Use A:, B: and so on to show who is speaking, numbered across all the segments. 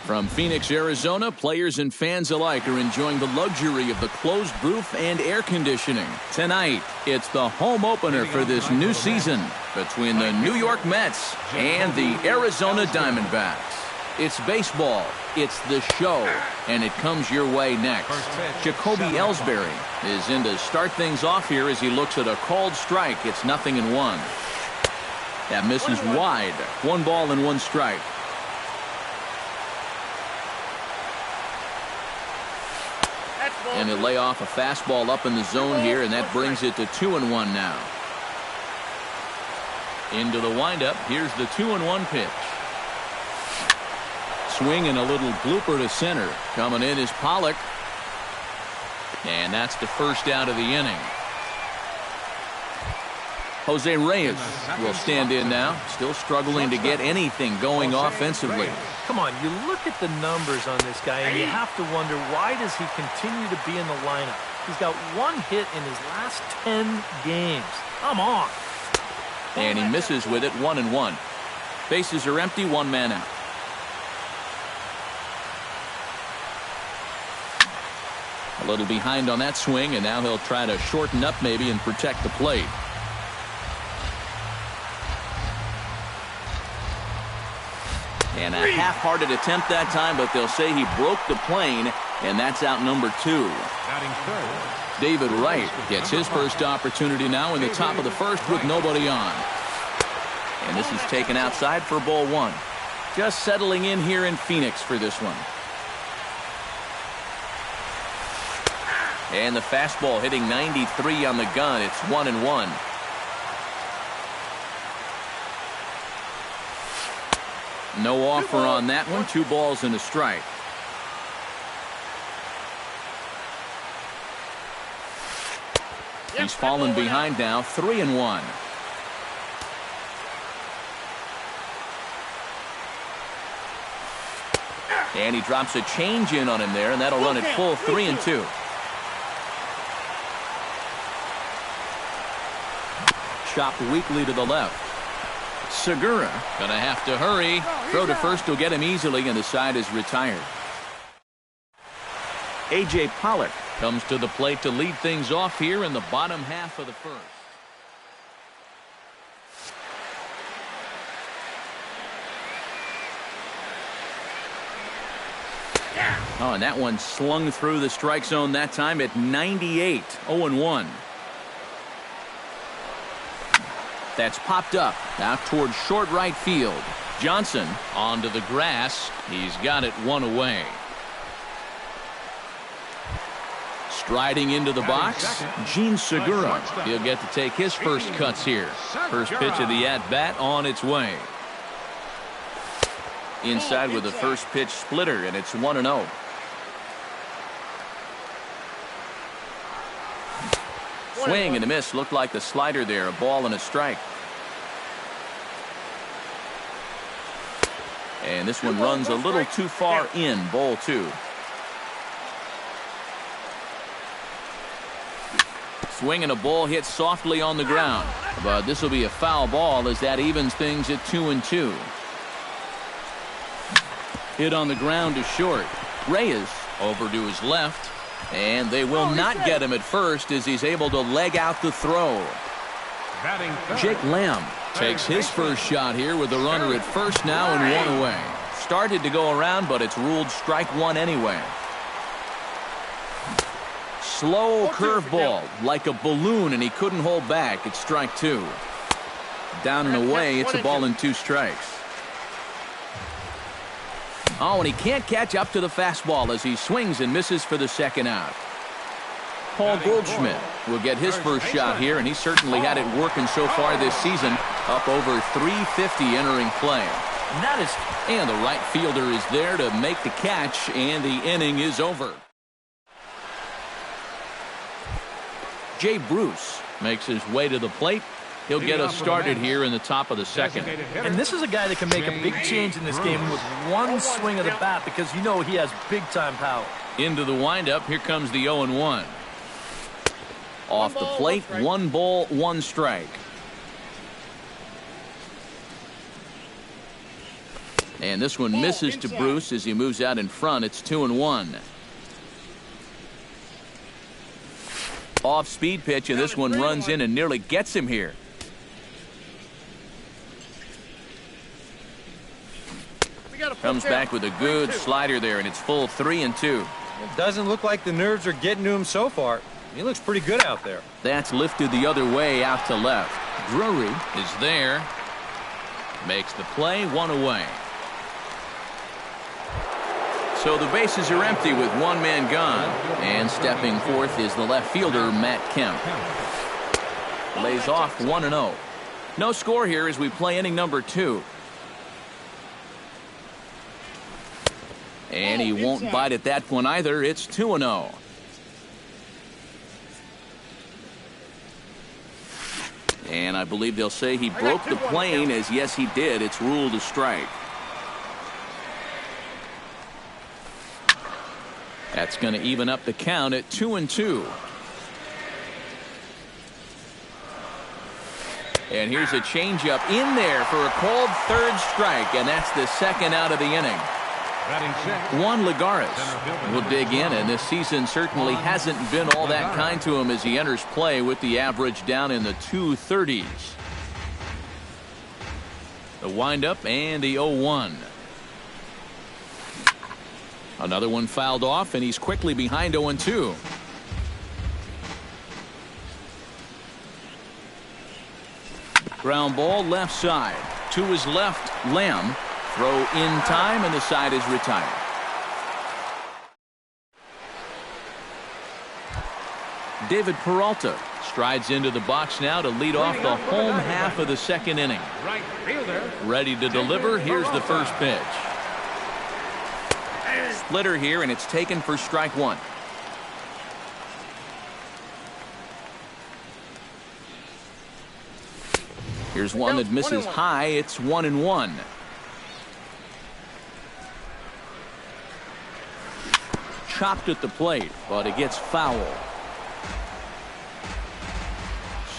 A: From Phoenix, Arizona, players and fans alike are enjoying the luxury of the closed roof and air conditioning. Tonight, it's the home opener for this new season between the New York Mets and the Arizona Diamondbacks. It's baseball, it's the show, and it comes your way next. Jacoby Ellsbury is in to start things off here as he looks at a called strike. It's 0-1. That misses wide. 1 ball and 1 strike. And he'll lay off a fastball up in the zone here, and that brings it to 2-1 now. Into the windup. Here's the 2-1 pitch. Swing and a little blooper to center. Coming in is Pollock. And that's the first out of the inning. Jose Reyes will stand in now. Still struggling to get anything going offensively.
B: Come on, you look at the numbers on this guy, and you have to wonder, why does he continue to be in the lineup? He's got 1 hit in his last 10 games. Come on.
A: And he misses with it. 1-1. Bases are empty. 1 man out. A little behind on that swing, and now he'll try to shorten up maybe and protect the plate. And a half-hearted attempt that time, but they'll say he broke the plane, and that's out number 2. David Wright gets his first opportunity now in the top of the first with nobody on. And this is taken outside for ball 1. Just settling in here in Phoenix for this one. And the fastball hitting 93 on the gun. It's 1-1. No offer on that one. 2 balls and a strike. He's fallen behind now. 3-1. And he drops a change in on him there, and that'll run it full. 3-2. Chopped weakly to the left. Segura gonna have to hurry. Throw to first will get him easily, and the side is retired. A.J. Pollock comes to the plate to lead things off here in the bottom half of the first. Oh, and that one slung through the strike zone that time at 98. 0-1. That's popped up out towards short right field. Johnson onto the grass. He's got it 1 away. Striding into the box, Gene Segura. He'll get to take his first cuts here. First pitch of the at-bat on its way. Inside with the first pitch splitter, and it's 1-0. Swing and a miss. Looked like the slider there. A ball and a strike. And this one runs a little too far in. Ball 2. Swing and a ball hit softly on the ground. But this will be a foul ball as that evens things at 2-2. Hit on the ground to short. Reyes over to his left. And they will not get him at first as he's able to leg out the throw. Jake Lamb takes his first shot here with the runner at first now and 1 away. Started to go around, but it's ruled strike 1 anyway. Slow curveball like a balloon, and he couldn't hold back. It's strike 2. Down and away. It's a ball and 2 strikes. Oh, and he can't catch up to the fastball as he swings and misses for the second out. Paul Goldschmidt will get his first shot here, and he certainly had it working so far this season. Up over 350 entering play. And the right fielder is there to make the catch, and the inning is over. Jay Bruce makes his way to the plate. He'll get us started here in the top of the second.
B: And this is a guy that can make a big change in this game with 1 swing of the bat, because you know he has big-time power.
A: Into the windup. Here comes the 0-1. Off the plate. 1 ball, 1 strike. And this one misses to Bruce as he moves out in front. It's 2-1. Off-speed pitch, and this one runs in and nearly gets him here. Comes back with a good slider there, and it's full 3-2.
C: It doesn't look like the nerves are getting to him so far. He looks pretty good out there.
A: That's lifted the other way out to left. Drury is there. Makes the play, 1 away. So the bases are empty with one man gone. And stepping forth is the left fielder, Matt Kemp. Lays off 1-0. No score here as we play inning number 2. And he won't bite at that one either. It's 2-0. And I believe they'll say he broke the plane, as yes he did. It's ruled a strike. That's going to even up the count at 2-2. And here's a changeup in there for a called third strike, and that's the second out of the inning. Juan Lagares will dig in, and this season certainly hasn't been all that kind to him as he enters play with the average down in the 230s. The windup and the 0-1. Another one fouled off, and he's quickly behind 0-2. Ground ball left side. To his left, Lamb. Throw in time, and the side is retired. David Peralta strides into the box now to lead off the home half of the second inning.
D: Right fielder.
A: Ready to deliver. Here's the first pitch. Splitter here, and it's taken for strike 1. Here's one that misses high. It's 1-1. Chopped at the plate, but it gets foul.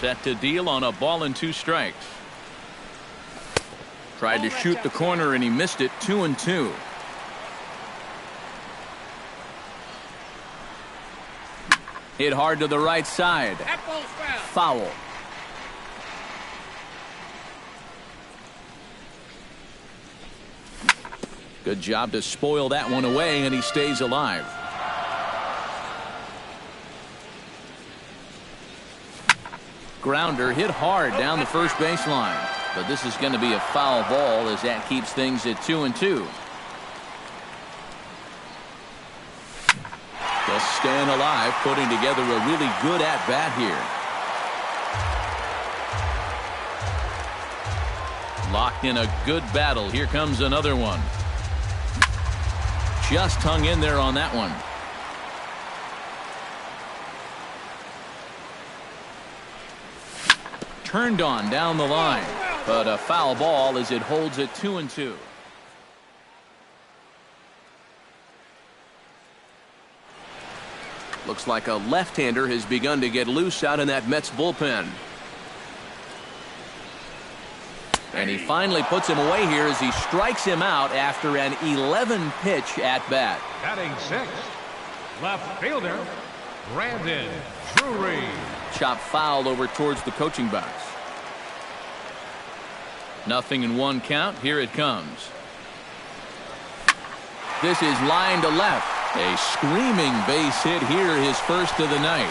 A: Set to deal on a ball and 2 strikes. Tried to shoot the corner, and he missed it. 2-2. Hit hard to the right side. Foul. Good job to spoil that one away, and he stays alive. Grounder hit hard down the first baseline, but this is going to be a foul ball as that keeps things at 2-2. Just staying alive, putting together a really good at-bat here. Locked in a good battle. Here comes another one. Just hung in there on that one. Turned on down the line, but a foul ball as it holds at 2-2. Looks like a left-hander has begun to get loose out in that Mets bullpen. And he finally puts him away here as he strikes him out after an 11-pitch at-bat.
D: Batting 6th, left fielder, Brandon Drury.
A: Chop fouled over towards the coaching box. 0-1 count. Here it comes. This is line to left. A screaming base hit here, his first of the night.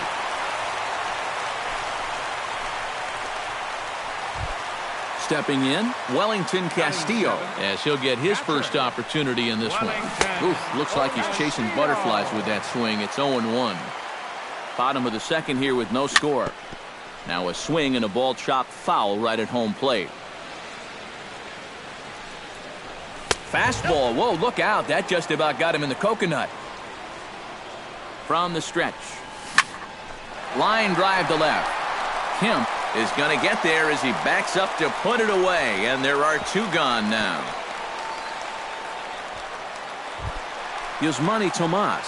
A: Stepping in, Wellington Castillo, as he'll get his first opportunity in this one. Oof, looks like he's chasing butterflies with that swing. It's 0-1. Bottom of the second here with no score. Now a swing and a ball chopped foul right at home plate. Fastball. Whoa, look out. That just about got him in the coconut. From the stretch. Line drive to left. Kemp is going to get there as he backs up to put it away, and there are 2 gone now. Yasmani Tomas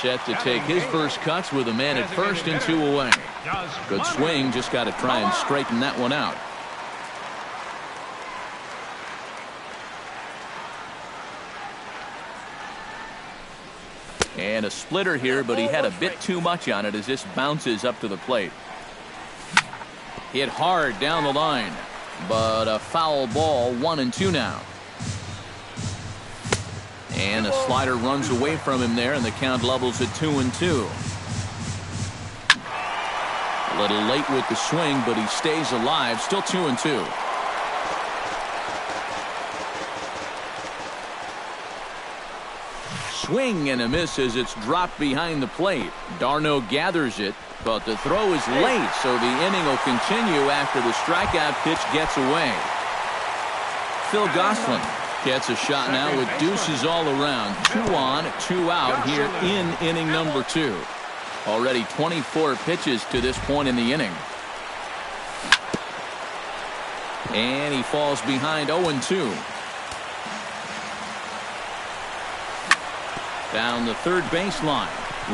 A: set to take his first cuts with a man at first and 2 away. Good swing, just got to try and straighten that one out. And a splitter here, but he had a bit too much on it as this bounces up to the plate. Hit hard down the line, but a foul ball, 1-2 now. And a slider runs away from him there, and the count levels at 2-2. A little late with the swing, but he stays alive, still 2-2. Swing and a miss as it's dropped behind the plate. d'Arnaud gathers it, but the throw is late, so the inning will continue after the strikeout pitch gets away. Phil Gosselin gets a shot now with deuces all around. 2 on, 2 out here in inning number 2. Already 24 pitches to this point in the inning. And he falls behind 0-2. Down the third baseline.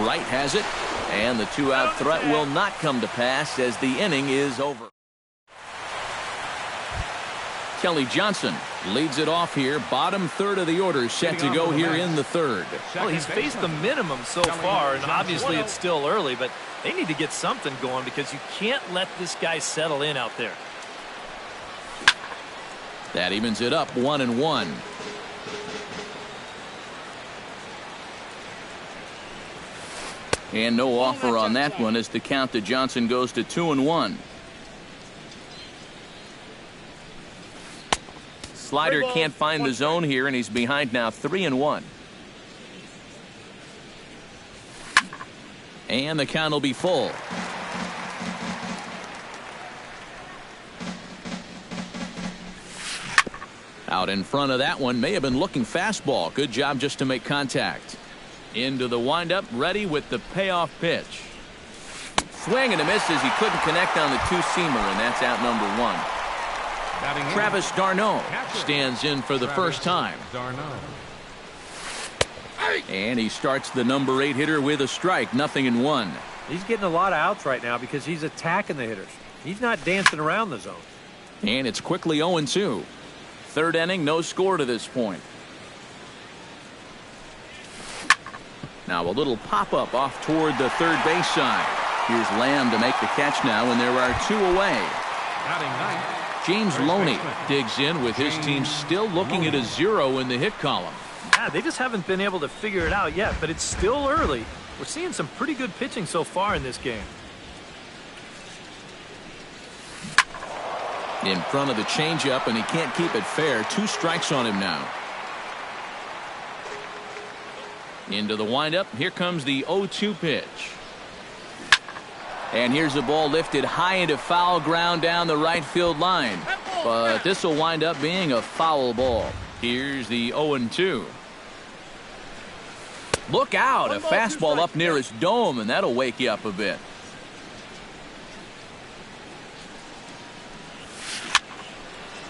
A: Wright has it, and the 2-out threat will not come to pass as the inning is over. Kelly Johnson leads it off here. Bottom third of the order set to go here in the third.
B: Well, he's faced the minimum so far, and obviously it's still early, but they need to get something going because you can't let this guy settle in out there.
A: That evens it up 1-1. And no offer on that one as the count to Johnson goes to 2-1. Slider can't find the zone here, and he's behind now 3-1. And the count will be full. Out in front of that one, may have been looking fastball. Good job just to make contact. Into the windup, ready with the payoff pitch. Swing and a miss as he couldn't connect on the two-seamer, and that's out number 1. Travis d'Arnaud stands in for the first time. And he starts the number 8 hitter with a strike, 0-1.
C: He's getting a lot of outs right now because he's attacking the hitters. He's not dancing around the zone.
A: And it's quickly 0-2. Third inning, no score to this point. Now a little pop-up off toward the third base side. Here's Lamb to make the catch now, and there are 2 away. James Loney digs in with his team still looking at a 0 in the hit column.
B: Yeah, they just haven't been able to figure it out yet, but it's still early. We're seeing some pretty good pitching so far in this game.
A: In front of the changeup, and he can't keep it fair. 2 strikes on him now. Into the windup. Here comes the 0-2 pitch. And here's the ball lifted high into foul ground down the right field line. But this will wind up being a foul ball. Here's the 0-2. Look out. A fastball up near his dome, and that'll wake you up a bit.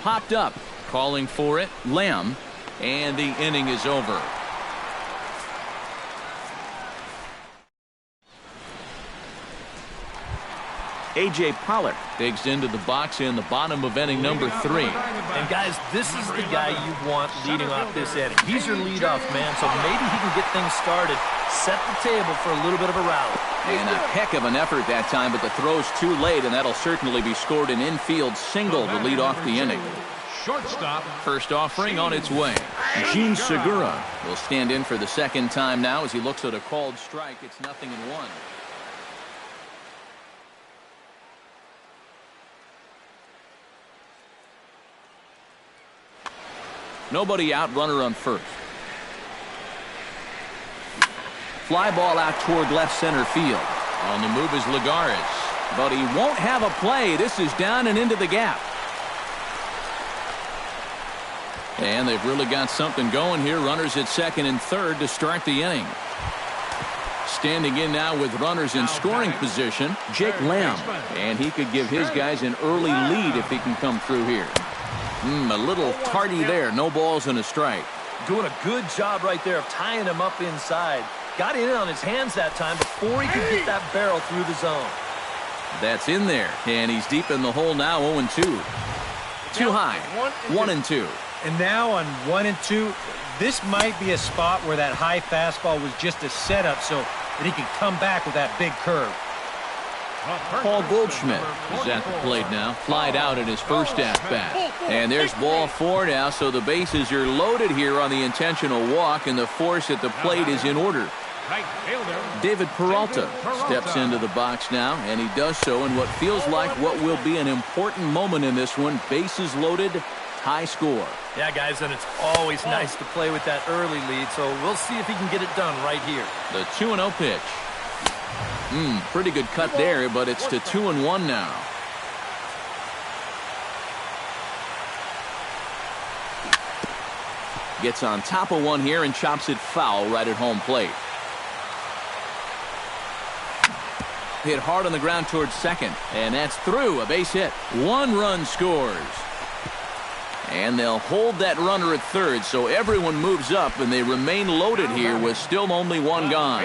A: Popped up. Calling for it. Lamb. And the inning is over. A.J. Pollock digs into the box in the bottom of inning number 3.
B: And guys, this is the guy you want leading off this inning. He's your leadoff man, so maybe he can get things started, set the table for a little bit of a rally.
A: And a heck of an effort that time, but the throw's too late, and that'll certainly be scored an infield single to lead off the inning.
D: Shortstop.
A: First offering on its way. Gene Segura will stand in for the second time now as he looks at a called strike. It's 0-1. Nobody out, runner on first. Fly ball out toward left center field. On the move is Lagares, but he won't have a play. This is down and into the gap. And they've really got something going here. Runners at second and third to start the inning. Standing in now with runners in scoring position, Jake Lamb. And he could give his guys an early lead if he can come through here. A little tardy there. No balls and a strike.
B: Doing a good job right there of tying him up inside. Got in on his hands that time before he could get that barrel through the zone.
A: That's in there. And he's deep in the hole now, 0-2. Too high. 1-2.
C: And now on 1-2, This might be a spot where that high fastball was just a setup so that he can come back with that big curve.
A: Paul Goldschmidt is at the plate now. Flied out in his first at-bat. And there's ball 4 now, so the bases are loaded here on the intentional walk, and the force at the plate is in order. David Peralta steps into the box now, and he does so in what feels like what will be an important moment in this one. Bases loaded, high score.
B: Yeah, guys, and it's always nice to play with that early lead, so we'll see if he can get it done right here.
A: The 2-0 pitch. Pretty good cut there, but it's to 2-1 now. Gets on top of one here and chops it foul right at home plate. Hit hard on the ground towards second, and that's through. A base hit. 1 run scores. And they'll hold that runner at third, so everyone moves up, and they remain loaded here with still only 1 gone.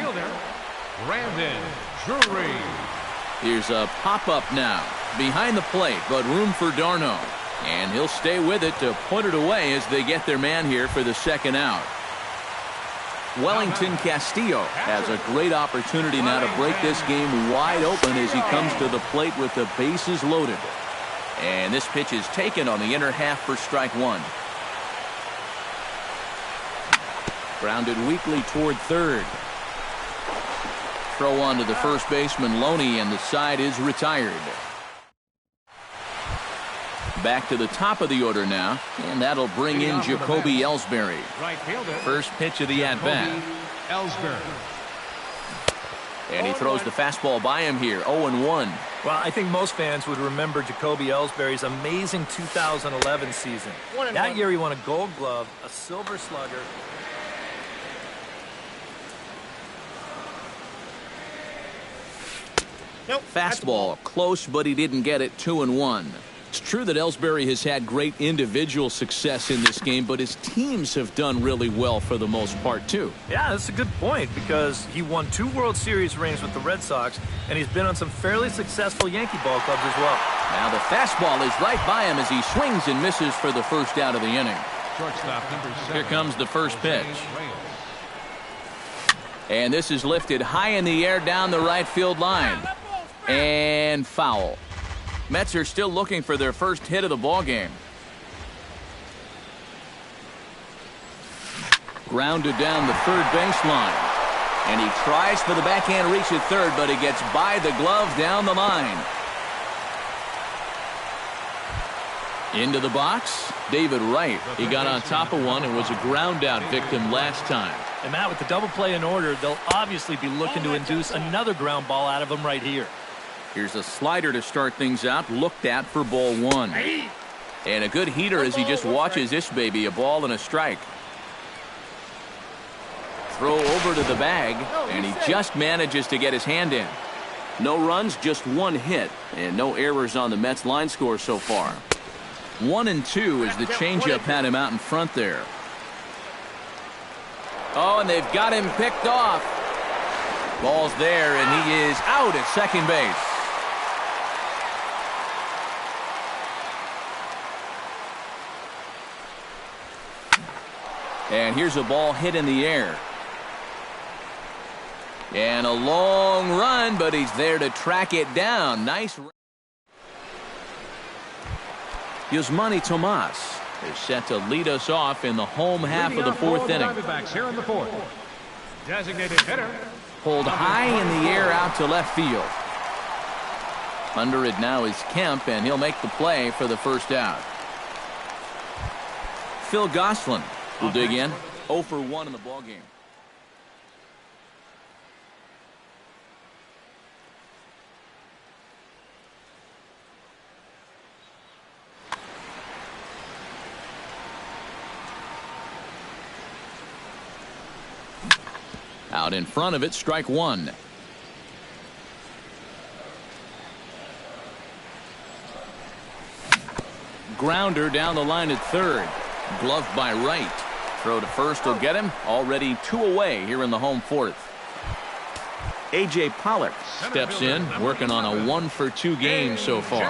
A: Here's a pop-up now. Behind the plate, but room for d'Arnaud. And he'll stay with it to put it away as they get their man here for the second out. Wellington Castillo has a great opportunity now to break this game wide open as he comes to the plate with the bases loaded. And this pitch is taken on the inner half for strike 1. Grounded weakly toward third. Throw on to the first baseman Loney, and the side is retired. Back to the top of the order now, and that'll bring in Jacoby Ellsbury. First pitch of the at-bat. And he throws the fastball by him here, 0-1.
B: Well, I think most fans would remember Jacoby Ellsbury's amazing 2011 season. That year he won a Gold Glove, a Silver Slugger.
A: Fastball close, but he didn't get it. 2-1. It's true that Ellsbury has had great individual success in this game, but his teams have done really well for the most part, too.
B: Yeah, that's a good point, because he won 2 World Series rings with the Red Sox, and he's been on some fairly successful Yankee ball clubs as well.
A: Now the fastball is right by him as he swings and misses for the first out of the inning. Here comes the first pitch. And this is lifted high in the air down the right field line. And foul. Mets are still looking for their first hit of the ball game. Grounded down the third baseline. And he tries for the backhand reach at third, but he gets by the glove down the line. Into the box, David Wright. He got on top of one and was a ground out victim last time.
B: And Matt, with the double play in order, they'll obviously be looking to induce another ground ball out of him right here.
A: Here's a slider to start things out, looked at for ball 1. And a good heater as he just watches this baby, a ball and a strike. Throw over to the bag, and he just manages to get his hand in. No runs, just 1 hit, and no errors on the Mets line score so far. 1-2 as the changeup had him out in front there. Oh, and they've got him picked off. Ball's there, and he is out at second base. And here's a ball hit in the air. And a long run, but he's there to track it down. Nice. Yusmani Tomas is set to lead us off in the home half of the 4th inning.
D: Here in the 4th. Designated hitter.
A: Pulled high in the air out to left field. Under it now is Kemp, and he'll make the play for the first out. Phil Gosselin will dig in. 0 for 1 in the ballgame. Out in front of it, strike 1. Grounder down the line at third. Gloved by Wright. Throw to first will get him. Already 2 away here in the home 4th. A.J. Pollock steps in, working on a 1 for 2 game so far.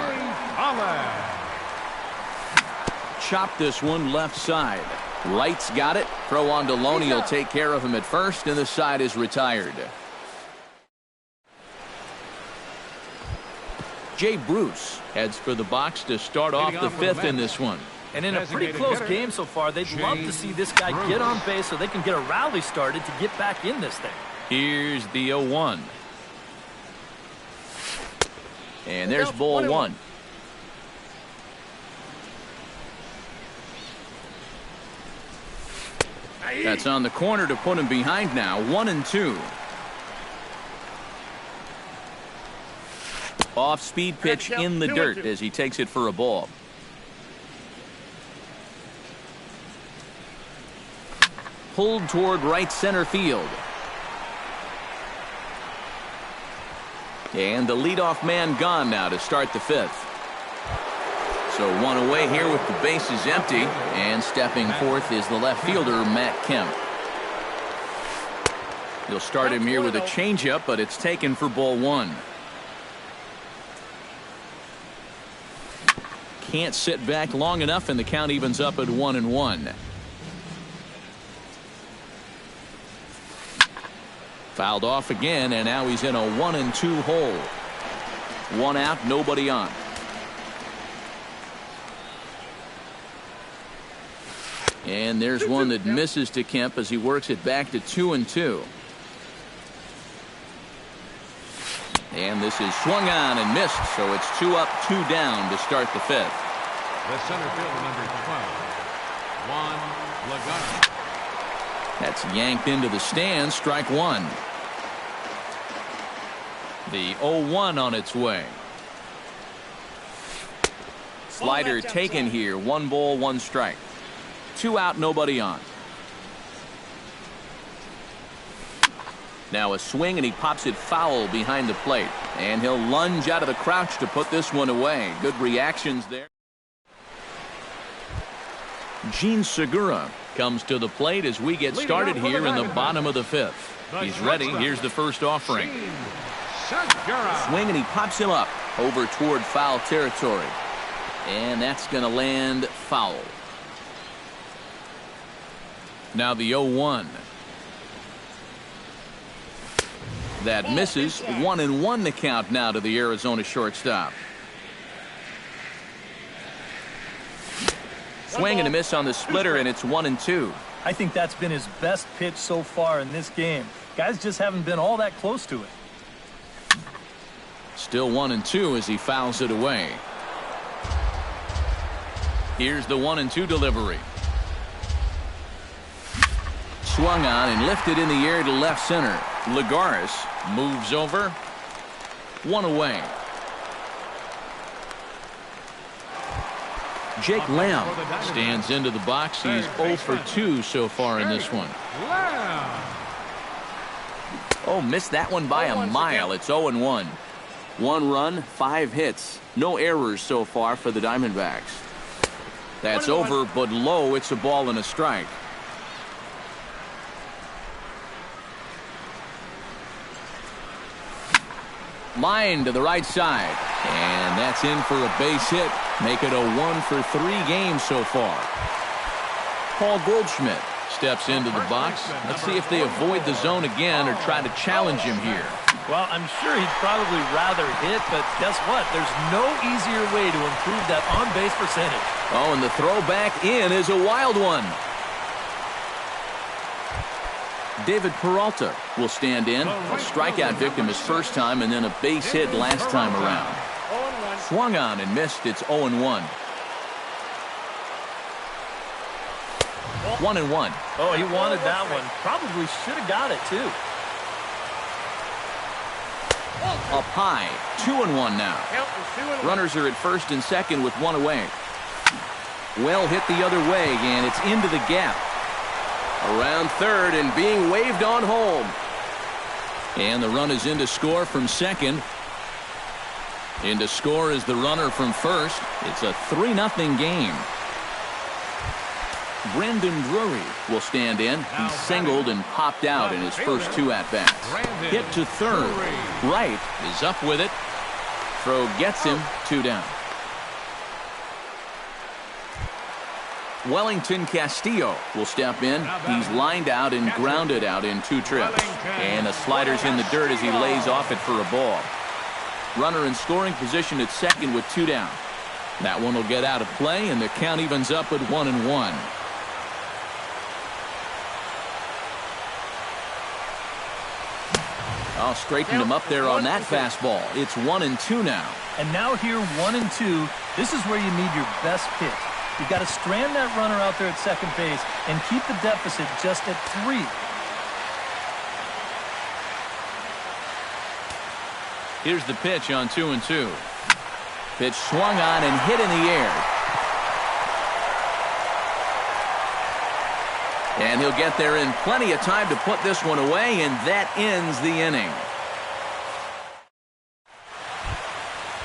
A: Chop this one left side. Wright's got it. Throw on to Loney will take care of him at first, and the side is retired. Jay Bruce heads for the box to start off the fifth in this one.
B: And in a pretty close game so far, they'd love to see this guy get on base so they can get a rally started to get back in this thing.
A: Here's the 0-1. And there's ball one. That's on the corner to put him behind now. 1-2. Off-speed pitch in the dirt as he takes it for a ball. Pulled toward right center field. And the leadoff man gone now to start the fifth. So one away here with the bases empty, and stepping forth is the left fielder, Matt Kemp. He'll start him here with a changeup, but it's taken for ball one. Can't sit back long enough, and the count evens up at 1-1. Fouled off again, and now he's in a 1-2 hole. One out, nobody on. And there's one that misses to Kemp as he works it back to 2-2. And this is swung on and missed, so it's 2 up, 2 down to start the fifth.
D: The center fielder, number 12, Juan Lagana.
A: That's yanked into the stands, strike one. The 0-1 on its way. Slider taken here, 1 ball, 1 strike. 2 out, nobody on. Now a swing, and he pops it foul behind the plate. And he'll lunge out of the crouch to put this one away. Good reactions there. Gene Segura comes to the plate as we get started here in the bottom of the fifth. He's ready. Here's the first offering. Swing, and he pops him up over toward foul territory. And that's going to land foul. Now the 0-1. That misses. 1-1 the count now to the Arizona shortstop. Swing and a miss on the splitter, and it's 1-2.
B: I think that's been his best pitch so far in this game. Guys just haven't been all that close to it.
A: Still 1-2 as he fouls it away. Here's the 1-2 delivery. Swung on and lifted in the air to left center. Lagares moves over. 1 away. Jake Lamb stands into the box. He's 0 for 2 so far in this one. Oh, missed that one by a mile. It's 0-1. 1 run, 5 hits. No errors so far for the Diamondbacks. That's over, but low. It's a ball and a strike. Line to the right side. And that's in for a base hit. Make it a 1 for 3 games so far. Paul Goldschmidt steps into the box. Let's see if they avoid the zone again or try to challenge him here.
B: Well, I'm sure he'd probably rather hit, but guess what? There's no easier way to improve that on-base percentage.
A: Oh, and the throw back in is a wild one. David Peralta will stand in. A strikeout victim his first time, and then a base hit last time around. Swung on and missed. It's 0-1. 1-1.
B: Oh, he wanted that one. Probably should have got it, too.
A: Up high. 2-1 now. Runners are at first and second with 1 away. Well hit the other way, and it's into the gap. Around third and being waved on home. And the run is in to score from second. In to score is the runner from first. It's a 3-0 game. Brandon Drury will stand in. He singled and popped out in his first 2 at-bats. Hit to third. Wright is up with it. Throw gets him. 2 down. Wellington Castillo will step in. He's lined out and grounded out in 2 trips. And the slider's in the dirt as he lays off it for a ball. Runner in scoring position at second with 2 down. That one will get out of play, and the count evens up at 1-1. Oh, straightened him up there on that fastball. It's 1-2 now.
B: And now here, 1-2. This is where you need your best pitch. You've got to strand that runner out there at second base and keep the deficit just at 3.
A: Here's the pitch on 2-2. Pitch swung on and hit in the air. And he'll get there in plenty of time to put this one away, and that ends the inning.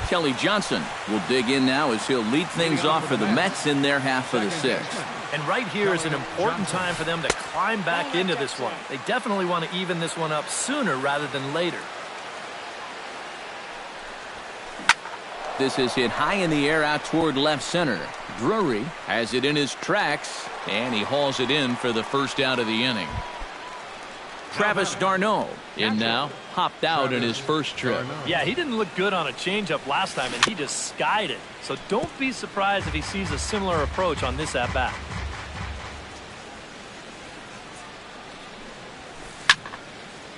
A: Kelly Johnson will dig in now as he'll lead things off for the Mets in their half of the 6th.
B: And right here is an important time for them to climb back into this one. They definitely want to even this one up sooner rather than later.
A: This is hit high in the air out toward left center. Drury has it in his tracks, and he hauls it in for the first out of the inning. Travis d'Arnaud in now, hopped out in his first trip.
B: Yeah, he didn't look good on a changeup last time, and he just skied it. So don't be surprised if he sees a similar approach on this at-bat.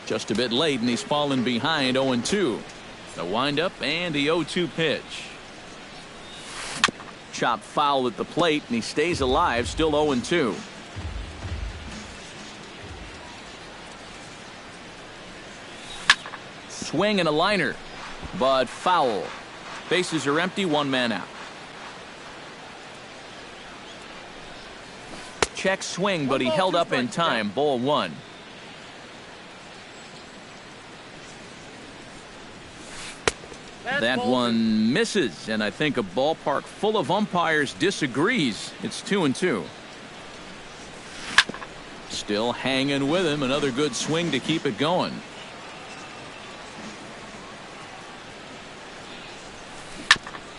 A: Just a bit late, and he's fallen behind 0-2. The windup and the 0-2 pitch. Chopped foul at the plate, and he stays alive, still 0-2. Swing and a liner, but foul. Bases are empty, 1 man out. Check swing, but he held up in time. Ball 1. That one misses, and I think a ballpark full of umpires disagrees. It's 2-2. Still hanging with him. Another good swing to keep it going.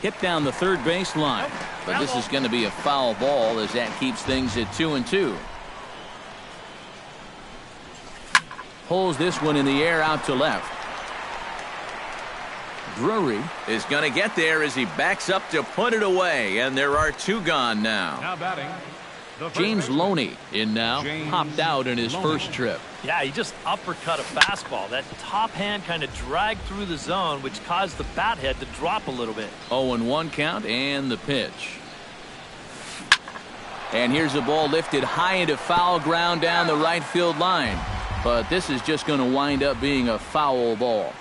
A: Hit down the third base line, but this is going to be a foul ball as that keeps things at 2-2. Pulls this one in the air out to left. Drury is going to get there as he backs up to put it away, and there are 2 gone now.
D: Now batting,
A: James Loney in now, hopped out in his first trip.
B: Yeah, he just uppercut a fastball. That top hand kind of dragged through the zone, which caused the bat head to drop a little bit.
A: 0-1 count and the pitch. And here's a ball lifted high into foul ground down the right field line. But this is just going to wind up being a foul ball.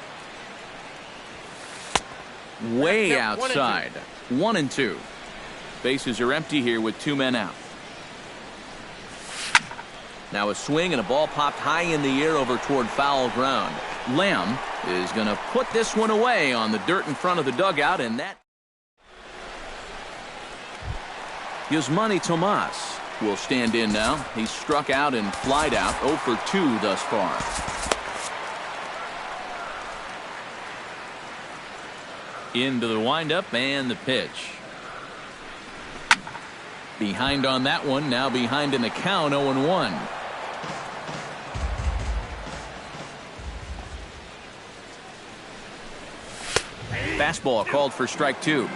A: Way outside. 1-2. Bases are empty here with 2 men out. Now a swing and a ball popped high in the air over toward foul ground. Lamb is going to put this one away on the dirt in front of the dugout, and that Yasmani Tomas will stand in now. He's struck out and flied out, 0 for 2 thus far. Into the windup and the pitch. Behind on that one, now behind in the count, 0-1. Fastball called for strike 2.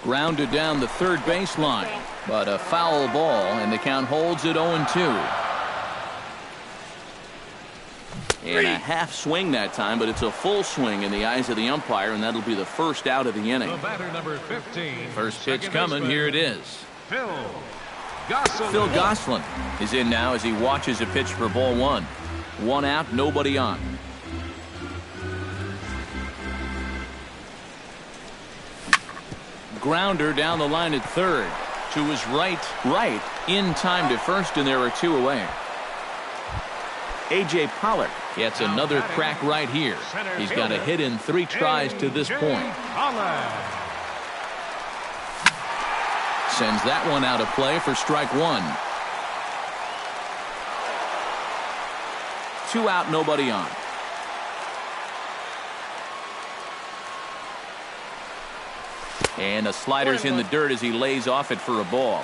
A: Grounded down the third baseline, but a foul ball, and the count holds at 0-2. And a half swing that time, but it's a full swing in the eyes of the umpire, and that'll be the first out of the inning.
D: the batter number 15.
A: First pitch coming. Here it is.
D: Phil Gosselin.
A: Phil Gosselin is in now as he watches a pitch for ball 1. 1 out, nobody on. Grounder down the line at third. To his right, in time to first, and there are 2 away. A.J. Pollock gets another crack right here. He's got a hit in 3 tries to this point. Sends that one out of play for strike 1. 2 out, nobody on. And a slider's in the dirt as he lays off it for a ball.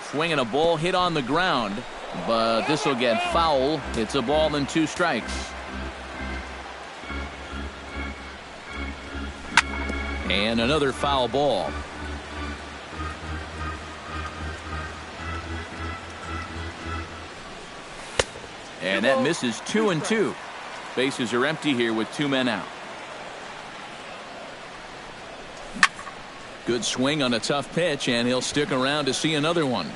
A: Swinging a ball hit on the ground, but this will get foul. It's a ball and 2 strikes. And another foul ball. And that misses 2-2. Bases are empty here with 2 men out. Good swing on a tough pitch, and he'll stick around to see another one.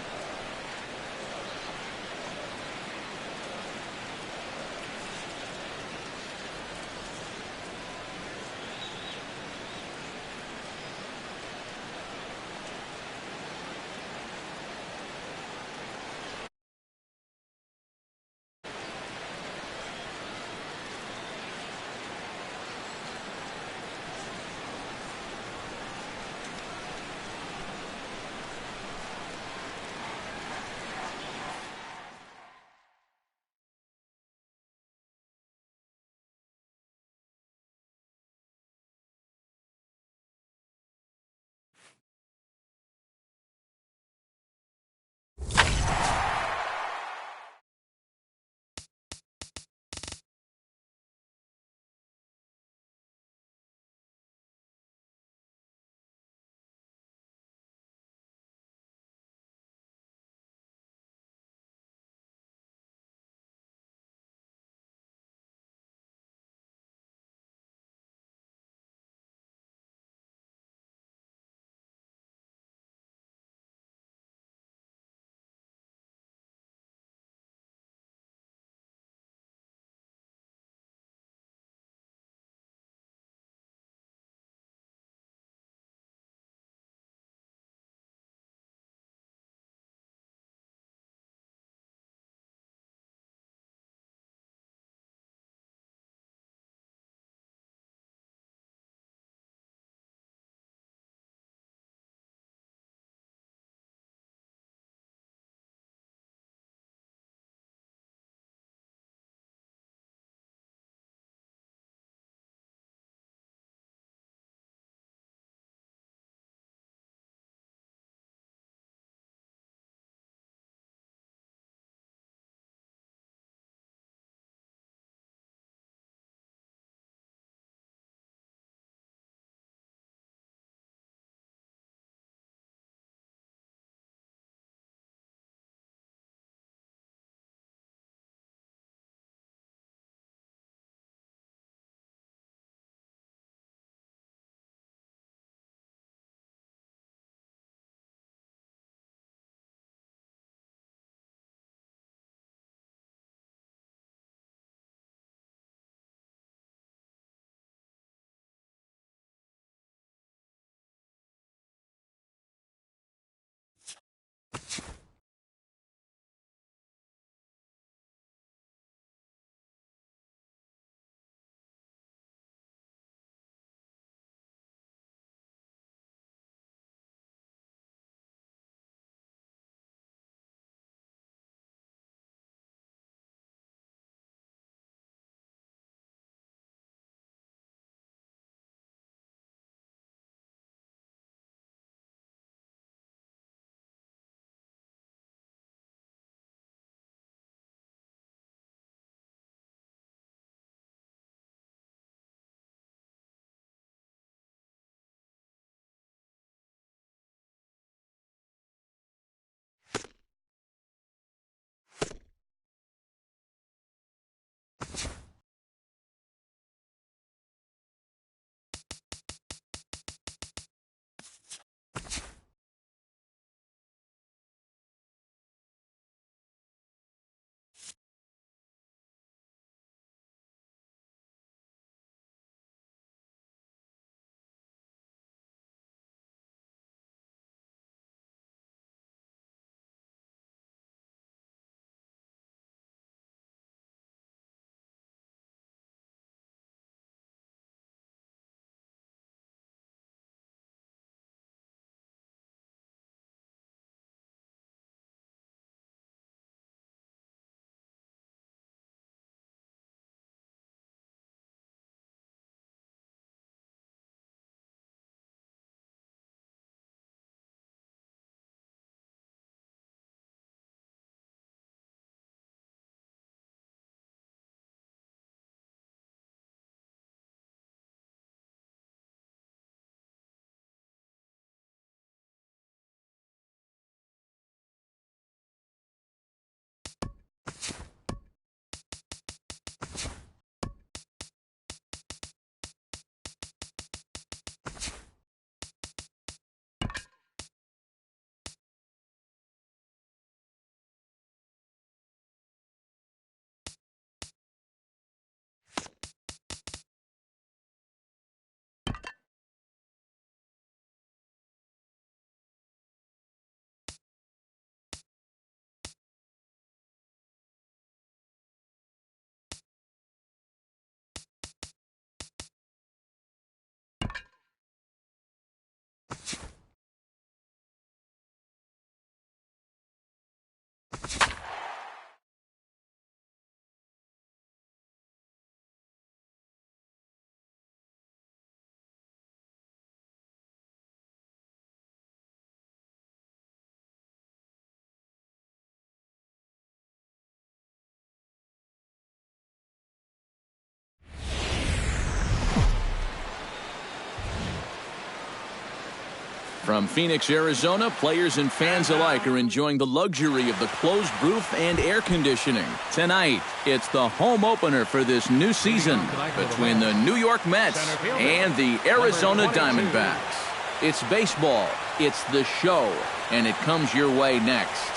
A: From Phoenix, Arizona, players and fans alike are enjoying the luxury of the closed roof and air conditioning. Tonight, it's the home opener for this new season between the New York Mets and the Arizona Diamondbacks. It's baseball, it's the show, and it comes your way next.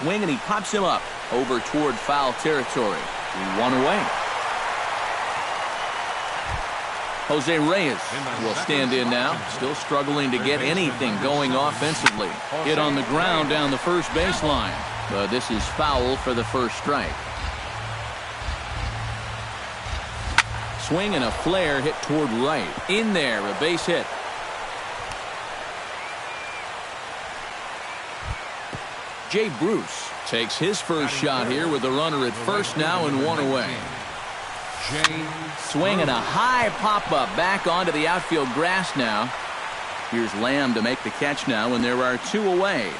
A: Swing, and he pops him up over toward foul territory. 1 away. Jose Reyes will stand in now, still struggling to get anything going offensively. Hit on the ground down the first baseline, but this is foul for the first strike. Swing and a flare hit toward right. In there, a base hit. Jay Bruce takes his first shot here with a runner at first now and 1 away. Swing and a high pop-up back onto the outfield grass now. Here's Lamb to make the catch now, and there are 2 away.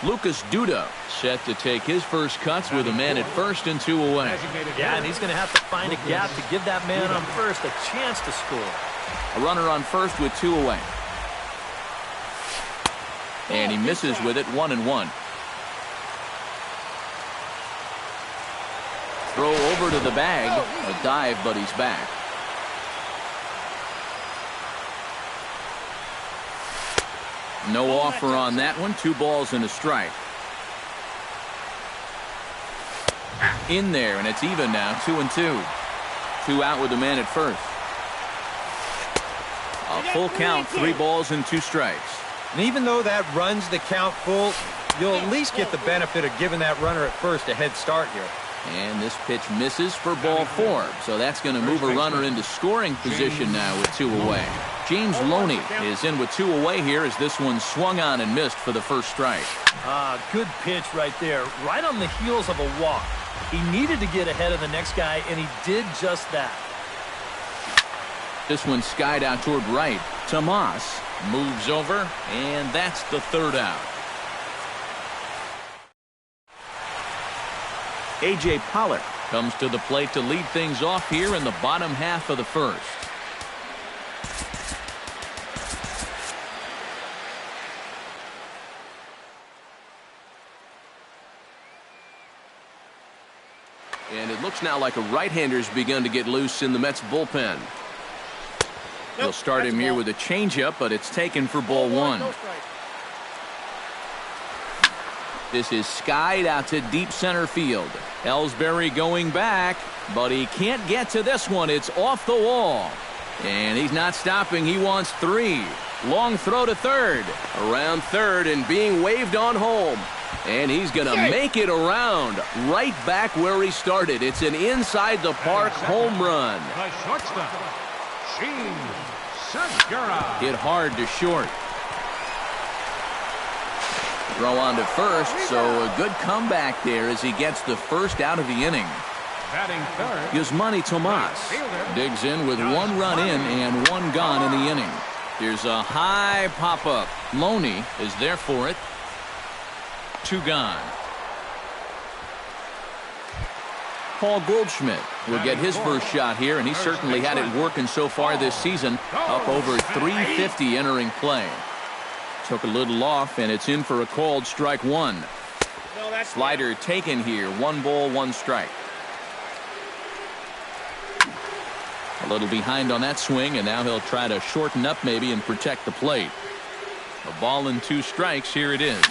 A: Lucas Duda set to take his first cuts with a man at first and 2 away.
B: Yeah, and he's going to have to find a gap to give that man on first a chance to score.
A: A runner on first with 2 away. And he misses with it, 1-1. Throw over to the bag. A dive, but he's back. No offer on that one. 2 balls and a strike. In there, and it's even now, 2-2. 2 out with the man at first. A full count, 3 balls and 2 strikes.
C: And even though that runs the count full, you'll at least get the benefit of giving that runner at first a head start here.
A: And this pitch misses for ball 4. So that's going to move a runner into scoring position now with 2 away. James Loney is in with 2 away here as this one swung on and missed for the first strike.
B: Good pitch right there, right on the heels of a walk. He needed to get ahead of the next guy, and he did just that.
A: This one skied out toward right. Tomas moves over, and that's the 3rd out. A.J. Pollard comes to the plate to lead things off here in the bottom half of the first. And it looks now like a right-hander's begun to get loose in the Mets bullpen. They'll start him here with a changeup, but it's taken for ball 1. This is skied out to deep center field. Ellsbury going back, but he can't get to this one. It's off the wall. And he's not stopping. He wants 3. Long throw to third. Around third and being waved on home. And he's going to make it around right back where he started. It's an inside the park home run.
D: The shortstop, Segura.
A: Hit hard to short. Throw on to first, so a good comeback there as he gets the first out of the inning.
D: Batting third,
A: Yasmani Tomas digs in with 1 run in and 1 gone in the inning. Here's a high pop-up. Loney is there for it. 2 gone. Paul Goldschmidt will get his first shot here, and he certainly had it working so far this season. Up over 350 entering play. Took a little off, and it's in for a called strike 1. Slider taken here. 1 ball, 1 strike. A little behind on that swing, and now he'll try to shorten up maybe and protect the plate. A ball and 2 strikes. Here it is.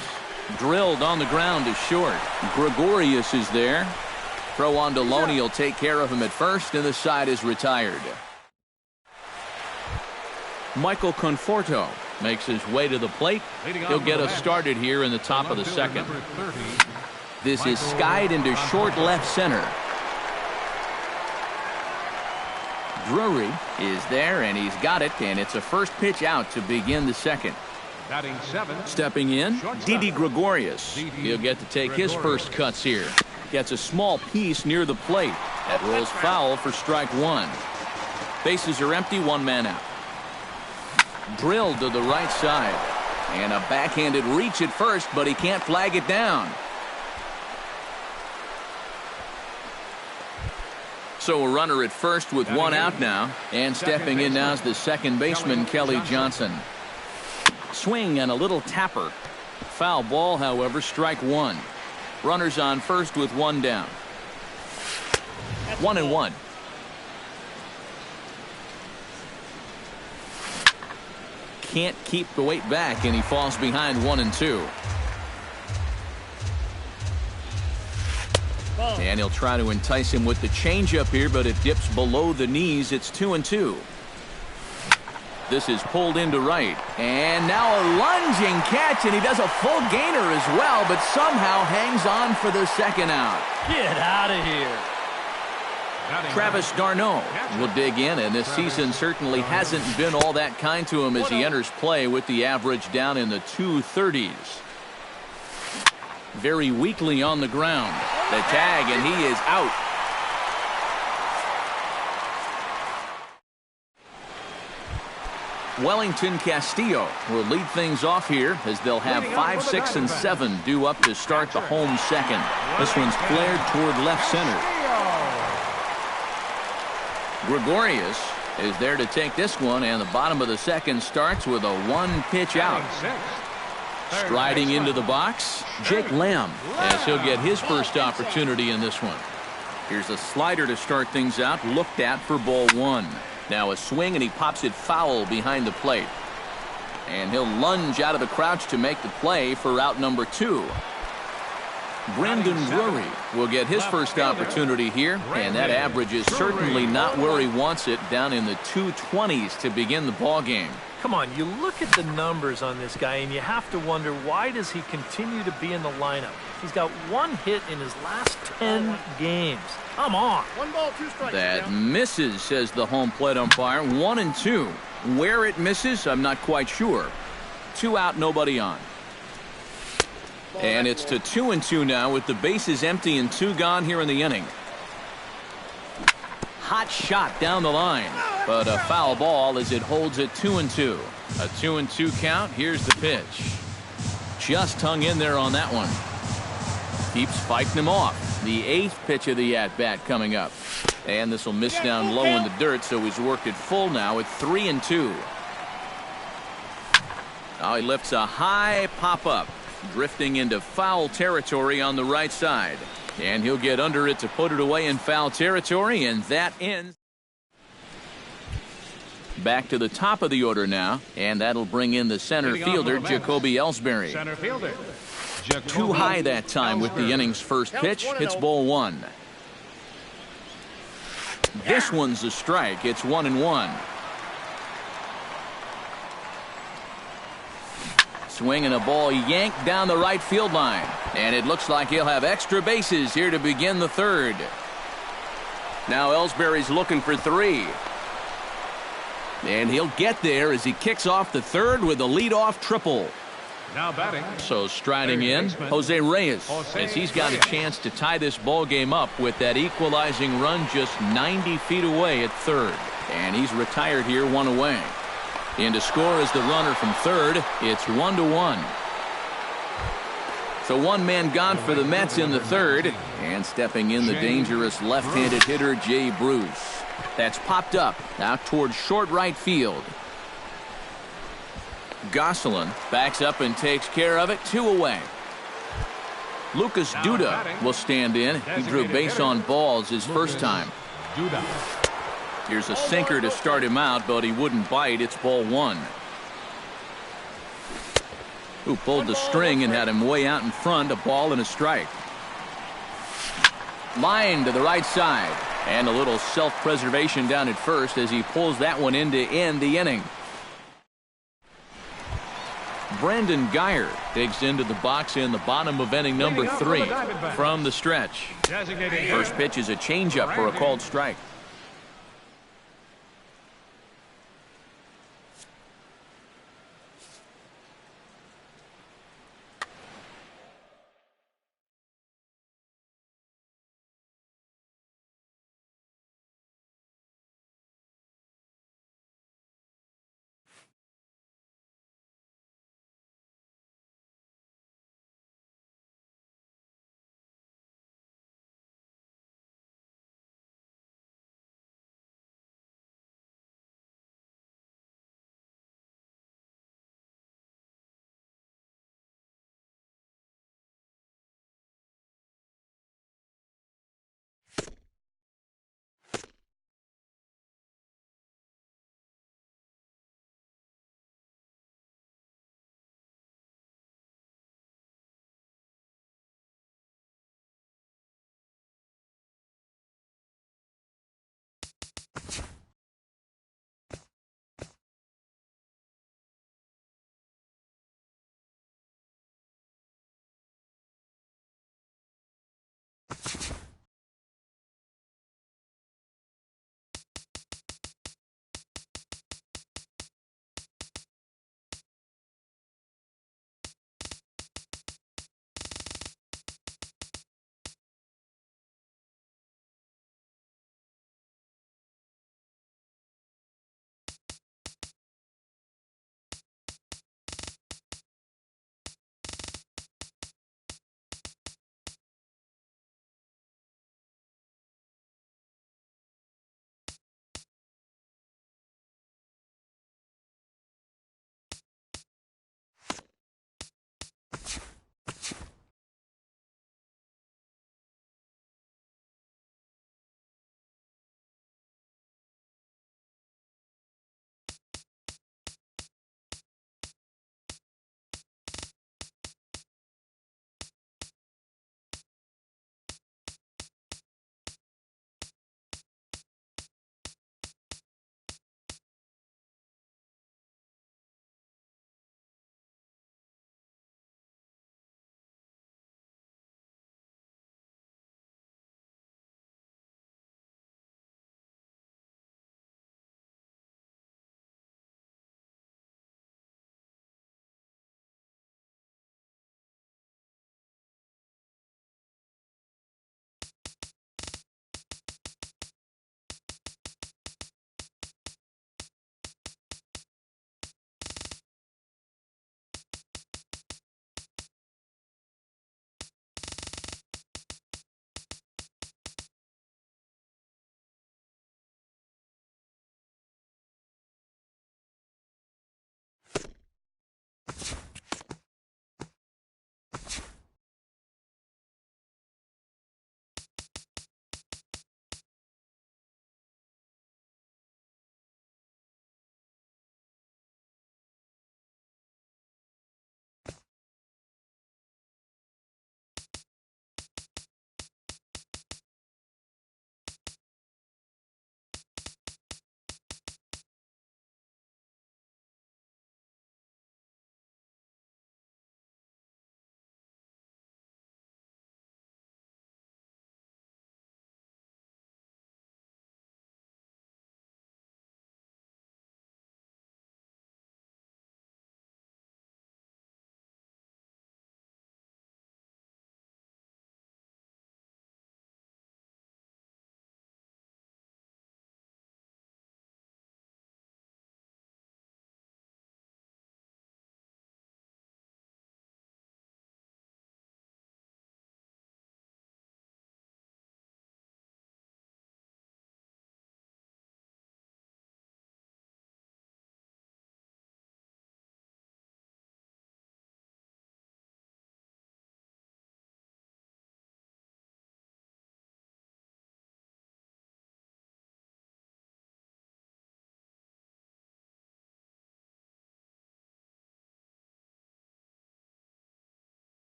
A: Drilled on the ground is short. Gregorius is there. Throw on to Loney. He'll take care of him at first, and the side is retired. Michael Conforto makes his way to the plate. He'll get us started here in the top of the second. This is skied into short left center. Drury is there, and he's got it, and it's a first pitch out to begin the second.
D: batting 7.
A: Stepping in, Didi Gregorius. He'll get to take his first cuts here. Gets a small piece near the plate. That rolls foul for strike 1. Bases are empty, 1 man out. Drilled to the right side. And a backhanded reach at first, but he can't flag it down. So a runner at first with one out now. And stepping in now is the second baseman, Kelly Johnson. Swing and a little tapper. Foul ball, however, strike one. Runners on first with one down. 1-1. Can't keep the weight back, and he falls behind 1-2. And he'll try to entice him with the changeup here, but it dips below the knees. It's 2-2. This is pulled into right. And now a lunging catch, and he does a full gainer as well, but somehow hangs on for the second out.
B: Get out of here.
A: Travis d'Arnaud will dig in, and this season certainly hasn't been all that kind to him as he enters play with the average down in the 230s. Very weakly on the ground. The tag, and he is out. Wellington Castillo will lead things off here as they'll have 5, 6, and 7 due up to start the home second. This one's flared toward left center. Gregorius is there to take this one, and the bottom of the second starts with a one-pitch out. Striding into the box, Jake Lamb, as he'll get his first opportunity in this one. Here's a slider to start things out, looked at for ball one. Now a swing, and he pops it foul behind the plate. And he'll lunge out of the crouch to make the play for out number 2. Brendan Drury will get his first opportunity here, and that average is certainly not where he wants it, down in the 220s to begin the ball game.
B: Come on, you look at the numbers on this guy, and you have to wonder, why does he continue to be in the lineup? He's got one hit in his last 10 games. Come on.
E: 1 ball, 2 strikes.
A: That misses, says the home plate umpire. 1-2. Where it misses, I'm not quite sure. 2 out, nobody on. And it's to 2-2 now with the bases empty and 2 gone here in the inning. Hot shot down the line, but a foul ball as it holds at 2-2. A 2-2 count. Here's the pitch. Just hung in there on that one. Keeps fighting him off. The 8th pitch of the at-bat coming up. And this will miss down low in the dirt, so he's worked it full now at 3-2. Now he lifts a high pop-up, drifting into foul territory on the right side. And he'll get under it to put it away in foul territory, and that ends. Back to the top of the order now, and that'll bring in the center fielder, Jacoby Ellsbury.
D: Center fielder.
A: Too high that time with the inning's first pitch. Hits ball 1. This one's a strike. It's 1-1. Swinging a ball yanked down the right field line. And it looks like he'll have extra bases here to begin the third. Now Ellsbury's looking for 3. And he'll get there as he kicks off the third with a leadoff triple.
D: Now batting.
A: So striding in, Jose Reyes, as he's got a chance to tie this ball game up with that equalizing run just 90 feet away at third. And he's retired here, 1 away. In to score is the runner from third. It's 1-1. So 1 man gone for the Mets in the third. And stepping in, the dangerous left-handed hitter, Jay Bruce. That's popped up out toward short right field. Gosselin backs up and takes care of it. 2 away. Lucas Duda will stand in. He drew base on balls his first time. Here's a sinker to start him out, but he wouldn't bite. It's ball 1. Who pulled the string and had him way out in front. A ball and a strike. Line to the right side. And a little self-preservation down at first as he pulls that one in to end the inning. Brandon Geyer digs into the box in the bottom of inning number 3 from the stretch. First pitch is a changeup for a called strike.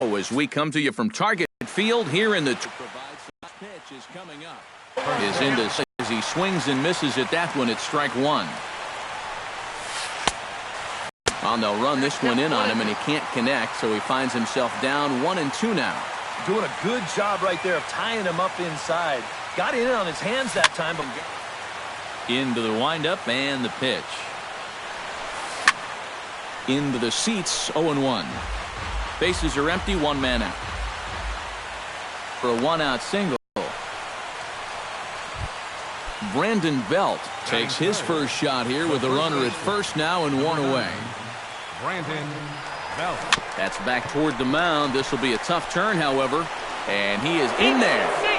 A: as we come to you from Target Field here in the pitch is coming up. Is into as he swings and misses at that one at strike one. And they'll run this one in on him, and he can't connect, so he finds himself down 1-2 now.
B: Doing a good job right there of tying him up inside. Got in on his hands that time, but
A: into the windup and the pitch. Into the seats, 0-1. Bases are empty, one man out. For a one-out single, Brandon Belt takes his first shot here with a runner at first now and one away.
D: Brandon Belt.
A: That's back toward the mound. This will be a tough turn, however, and he is in there.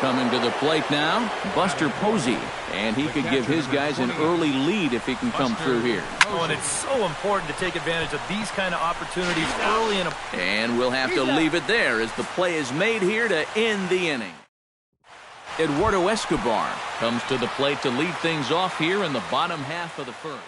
A: Coming to the plate now, Buster Posey, and he could give his guys an early lead if he can come through here.
B: Oh, and it's so important to take advantage of these kind of opportunities early in a...
A: And we'll have to leave it there as the play is made here to end the inning. Eduardo Escobar comes to the plate to lead things off here in the bottom half of the first.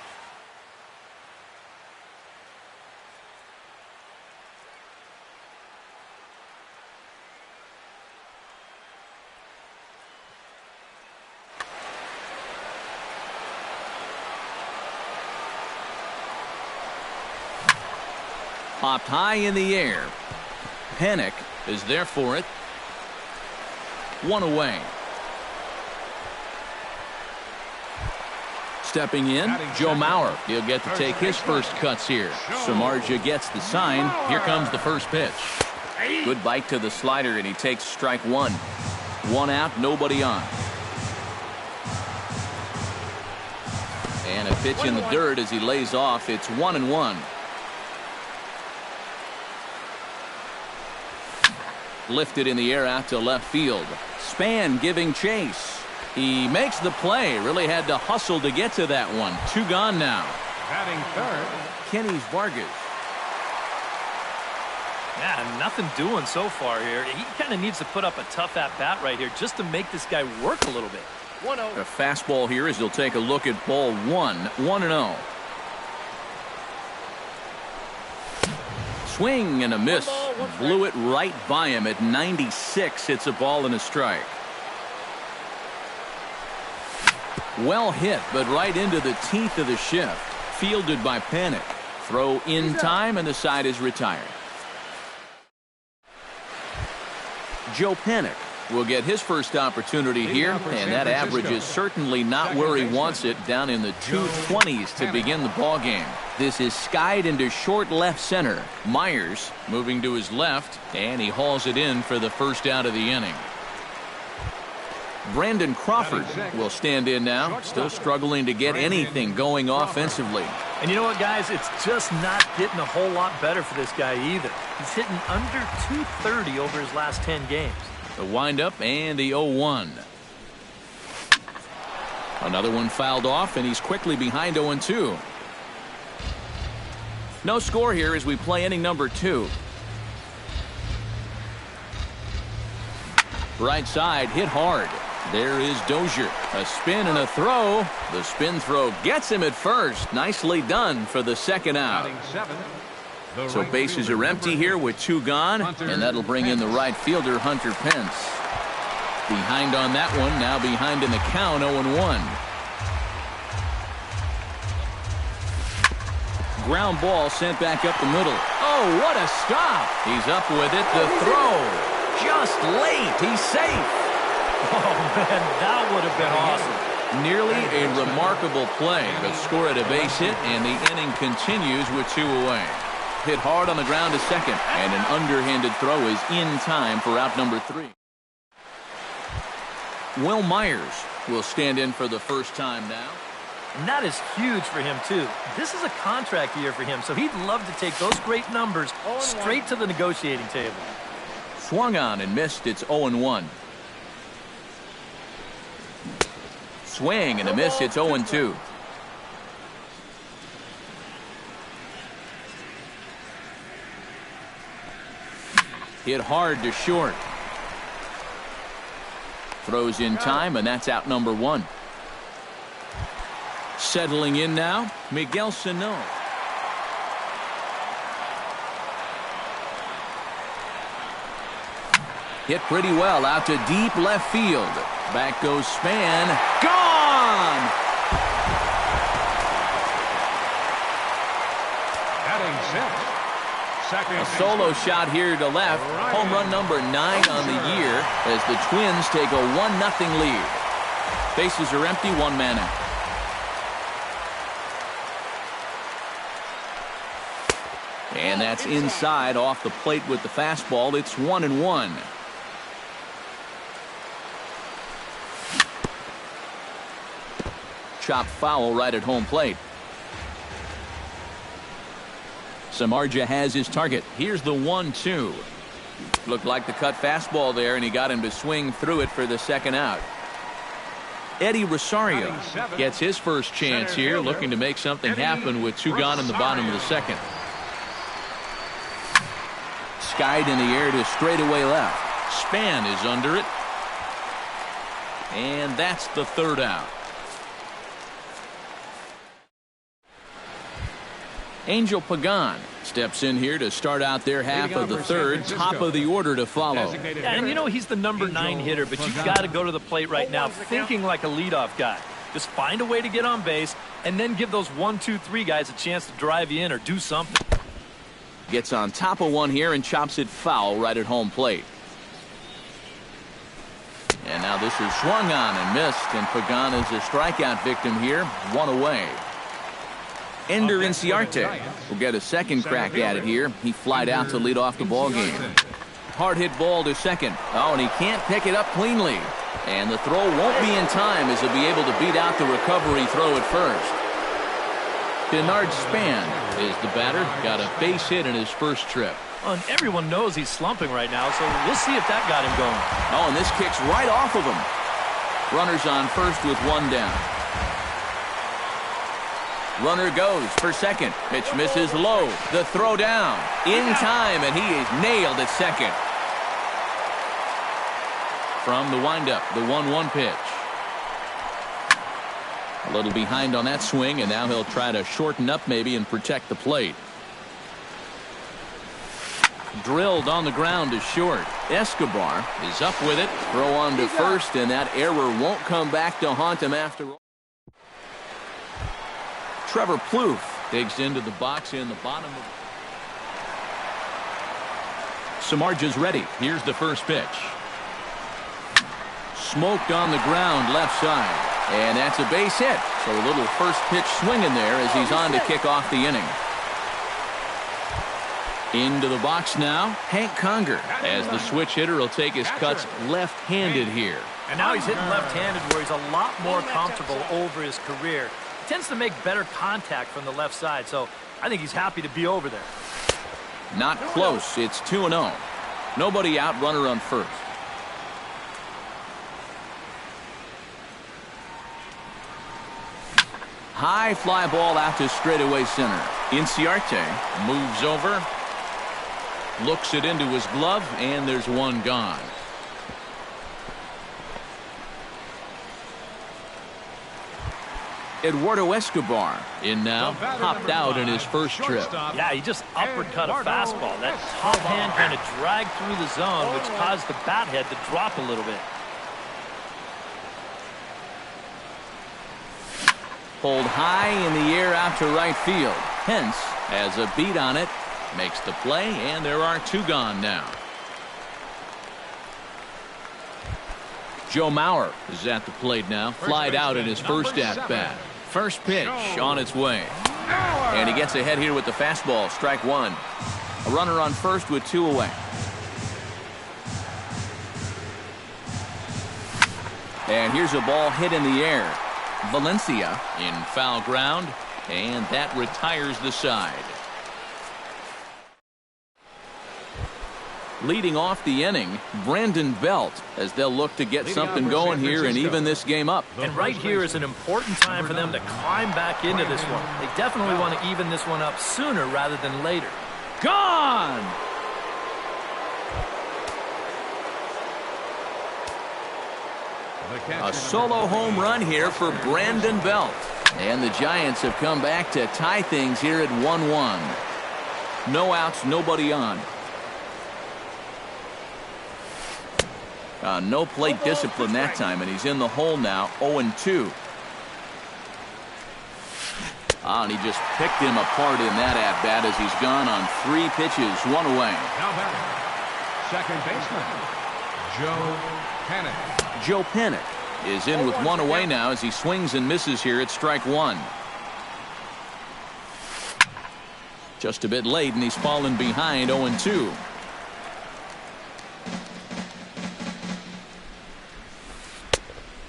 A: Popped high in the air. Panic is there for it. One away. Stepping in, Joe Mauer. He'll get to take his first cuts here. Samardzija gets the sign. Here comes the first pitch. Good bite to the slider, and he takes strike one. One out, nobody on. And a pitch in the dirt as he lays off. It's 1-1. Lifted in the air out to left field. Span giving chase. He makes the play. Really had to hustle to get to that one. Two gone now.
D: Batting third,
A: Kenny Vargas.
B: Yeah, nothing doing so far here. He kind of needs to put up a tough at-bat right here just to make this guy work a little bit.
A: 1-0. A fastball here as he'll take a look at ball one. 1-0. Swing and a miss. Blew it right by him at 96. It's a ball and a strike. Well hit, but right into the teeth of the shift. Fielded by Panic. Throw in time, and the side is retired. Joe Panic will get his first opportunity here, and that average is certainly not where he wants it, down in the 220s to begin the ball game. This is skied into short left center. Myers moving to his left, and he hauls it in for the first out of the inning. Brandon Crawford will stand in now, still struggling to get anything going offensively.
B: And you know what, guys? It's just not getting a whole lot better for this guy either. He's hitting under 230 over his last 10 games.
A: The windup and the 0-1. Another one fouled off, and he's quickly behind 0-2. No score here as we play inning number 2. Right side hit hard. There is Dozier. A spin and a throw. The spin throw gets him at first. Nicely done for the second out. So bases are empty here with two gone, and that'll bring in the right fielder, Hunter Pence. Behind on that one, now behind in the count, 0-1. Ground ball sent back up the middle. Oh, what a stop. He's up with it. The throw. Just late. He's safe.
B: Oh, man, that would have been awesome.
A: Nearly a remarkable play, but score at a base hit, and the inning continues with two away. Hit hard on the ground to second, and an underhanded throw is in time for out number 3. Will Myers will stand in for the first time now.
B: And that is huge for him, too. This is a contract year for him, so he'd love to take those great numbers straight to the negotiating table.
A: Swung on and missed. It's 0-1. Swing and a miss. It's 0-2. Hit hard to short. Throws in time, and that's out number 1. Settling in now, Miguel Sano. Hit pretty well out to deep left field. Back goes Span. Gone!
D: Batting sixth. Second
A: A solo shot here to left. Home run number 9 on the year as the Twins take a 1-0 lead. Bases are empty, one man out. And that's inside off the plate with the fastball. It's 1-1. Chop foul right at home plate. Samardzija has his target. Here's the 1-2. Looked like the cut fastball there, and he got him to swing through it for the second out. Eddie Rosario gets his first chance here, looking to make something happen with 2 gone in the bottom of the second. Skied in the air to straightaway left. Span is under it. And that's the third out. Angel Pagan steps in here to start out their half of the third. Top of the order to follow.
B: Yeah, and you know he's the number 9 hitter, but you've got to go to the plate right now thinking like a leadoff guy. Just find a way to get on base and then give those 1, 2, 3 guys a chance to drive you in or do something.
A: Gets on top of one here and chops it foul right at home plate. And now this is swung on and missed, and Pagan is a strikeout victim here. 1 away. Ender Inciarte will get a second crack at it here. He flied out to lead off the ball game. Hard hit ball to second. Oh, and he can't pick it up cleanly. And the throw won't be in time as he'll be able to beat out the recovery throw at first. Bernard Span is the batter. Got a base hit in his first trip.
B: And everyone knows he's slumping right now, so we'll see if that got him going.
A: Oh, and this kicks right off of him. Runners on first with 1 down. Runner goes for second. Pitch misses low. The throw down. In time, and he is nailed at second. From the windup, the 1-1 pitch. A little behind on that swing, and now he'll try to shorten up maybe and protect the plate. Drilled on the ground to short. Escobar is up with it. Throw on to first, and that error won't come back to haunt him after all. Trevor Plouffe digs into the box in the bottom of. Samardzija's ready. Here's the first pitch. Smoked on the ground left side. And that's a base hit. So a little first pitch swing in there as he's on to kick off the inning. Into the box now, Hank Conger, as the switch hitter will take his cuts left-handed here.
B: And now he's hitting left-handed where he's a lot more comfortable over his career. He tends to make better contact from the left side, so I think he's happy to be over there.
A: Not close. It's 2-0. Nobody out, runner on first. High fly ball out to straightaway center. Inciarte moves over, looks it into his glove, and there's 1 gone. Eduardo Escobar in now, popped out in his first trip.
B: Yeah, he just uppercut a fastball. That top hand kind of dragged through the zone, which caused the bat head to drop a little bit.
A: Pulled high in the air out to right field. Hence, has a beat on it, makes the play, and there are 2 gone now. Joe Mauer is at the plate now. Flied out in his first at-bat. First pitch on its way. And he gets ahead here with the fastball. Strike 1. A runner on first with 2 away. And here's a ball hit in the air. Valencia in foul ground, and that retires the side. Leading off the inning, Brandon Belt, as they'll look to get something going here and even this game up.
B: And right here is an important time for them to climb back into this one. They definitely want to even this one up sooner rather than later.
A: Gone! A solo home run here for Brandon Belt. And the Giants have come back to tie things here at 1-1. No outs, nobody on. No plate discipline that time, and he's in the hole now, 0-2. And he just picked him apart in that at-bat as he's gone on 3 pitches, 1 away.
D: Now batting, second baseman, Joe Panic.
A: Joe Panic is in with 1 away now as he swings and misses here at strike 1. Just a bit late, and he's fallen behind 0-2.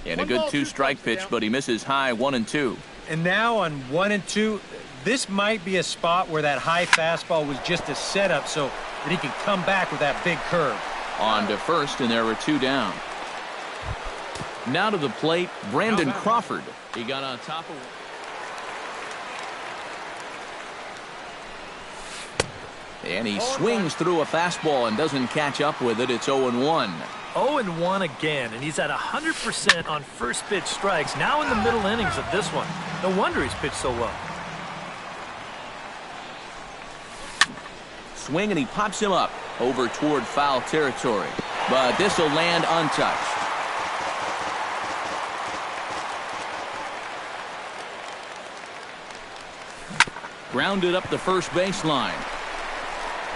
A: And a good 2-strike pitch, but he misses high 1-2.
C: And now on 1-2, this might be a spot where that high fastball was just a setup so that he can come back with that big curve.
A: On to first, and there were 2 down. Now to the plate, Brandon Crawford. He got on top of... And he swings through a fastball and doesn't catch up with it. It's 0-1.
B: 0-1 again, and he's at 100% on first pitch strikes, now in the middle innings of this one. No wonder he's pitched so well.
A: Swing, and he pops him up over toward foul territory. But this will land untouched. Grounded up the first baseline.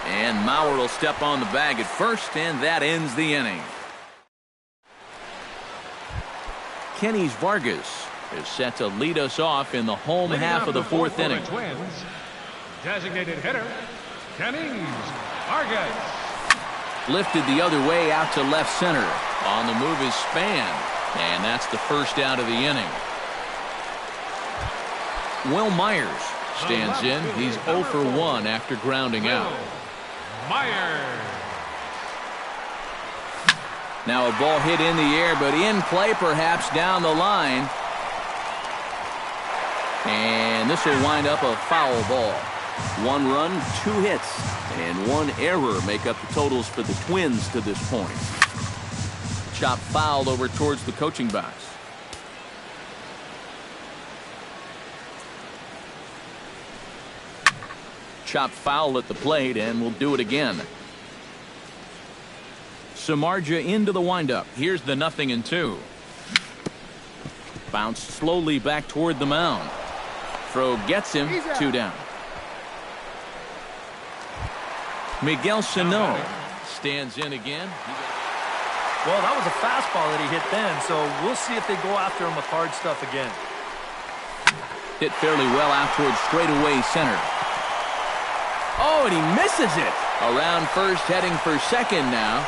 A: And Mauer will step on the bag at first, and that ends the inning. Kenny's Vargas is set to lead us off in the home half of the 4th inning.
D: Twins, designated hitter, Kenny's Vargas.
A: Lifted the other way out to left center. On the move is Span, and that's the first out of the inning. Will Myers stands in. He's 0 for 1 after grounding out.
D: Myers.
A: Now a ball hit in the air, but in play perhaps down the line. And this will wind up a foul ball. 1 run, 2 hits, and 1 error make up the totals for the Twins to this point. Chop fouled over towards the coaching box. Chop foul at the plate, and we'll do it again. Samardzija into the windup. Here's the 0-2. Bounced slowly back toward the mound. Throw gets him. 2 down. Miguel Sano stands in again.
B: Well, that was a fastball that he hit then, so we'll see if they go after him with hard stuff again.
A: Hit fairly well out towards straightaway center. Oh, and he misses it. Around first, heading for second now.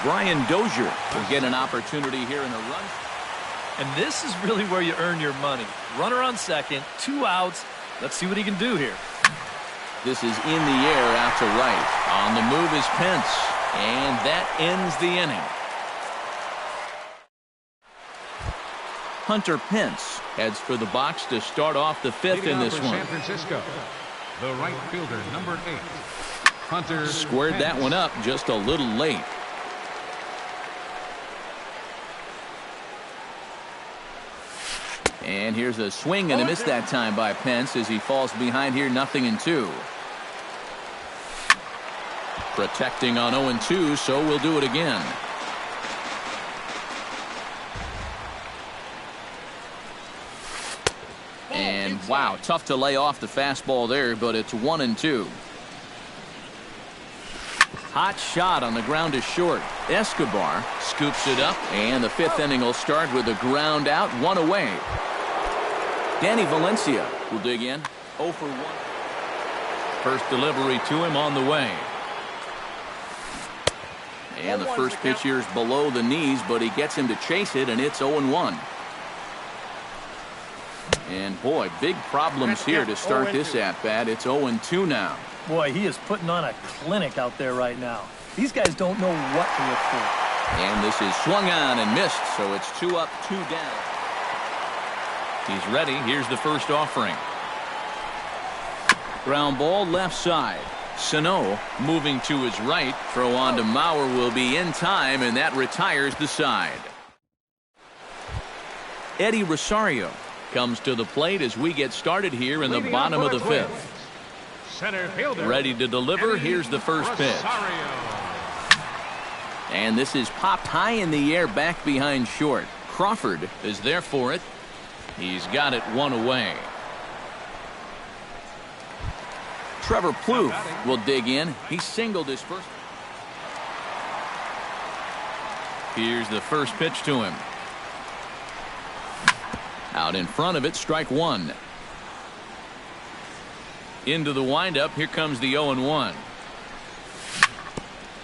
A: Brian Dozier will get an opportunity here in a run.
B: And this is really where you earn your money. Runner on second, 2 outs. Let's see what he can do here.
A: This is in the air out to right. On the move is Pence. And that ends the inning. Hunter Pence heads for the box to start off the 5th in this one.
D: San Francisco, the right fielder, number 8, Hunter
A: Squared
D: Pence.
A: that one up just a little late. And here's a swing and a miss that time by Pence as he falls behind here 0-2. Protecting on 0-2, so we'll do it again. And wow, tough to lay off the fastball there, but it's 1-2. Hot shot on the ground is short. Escobar scoops it up, and the 5th inning will start with a ground out, 1 away. Danny Valencia will dig in. 0 for 1. First delivery to him on the way. And the first pitch here is below the knees, but he gets him to chase it, and it's 0-1. And boy, big problems here to start this at-bat. It's 0-2 now.
B: Boy, he is putting on a clinic out there right now. These guys don't know what to look for.
A: And this is swung on and missed, so it's 2 up, 2 down. He's ready. Here's the first offering. Ground ball left side. Sano moving to his right. Throw on to Mauer will be in time, and that retires the side. Eddie Rosario comes to the plate as we get started here in the bottom of the 5th.
D: Center fielder.
A: Ready to deliver. Here's the first pitch. And this is popped high in the air back behind short. Crawford is there for it. He's got it one away. Trevor Plouffe will dig in. He singled his first. Here's the first pitch to him. Out in front of it, strike one. Into the windup, here comes the 0-1.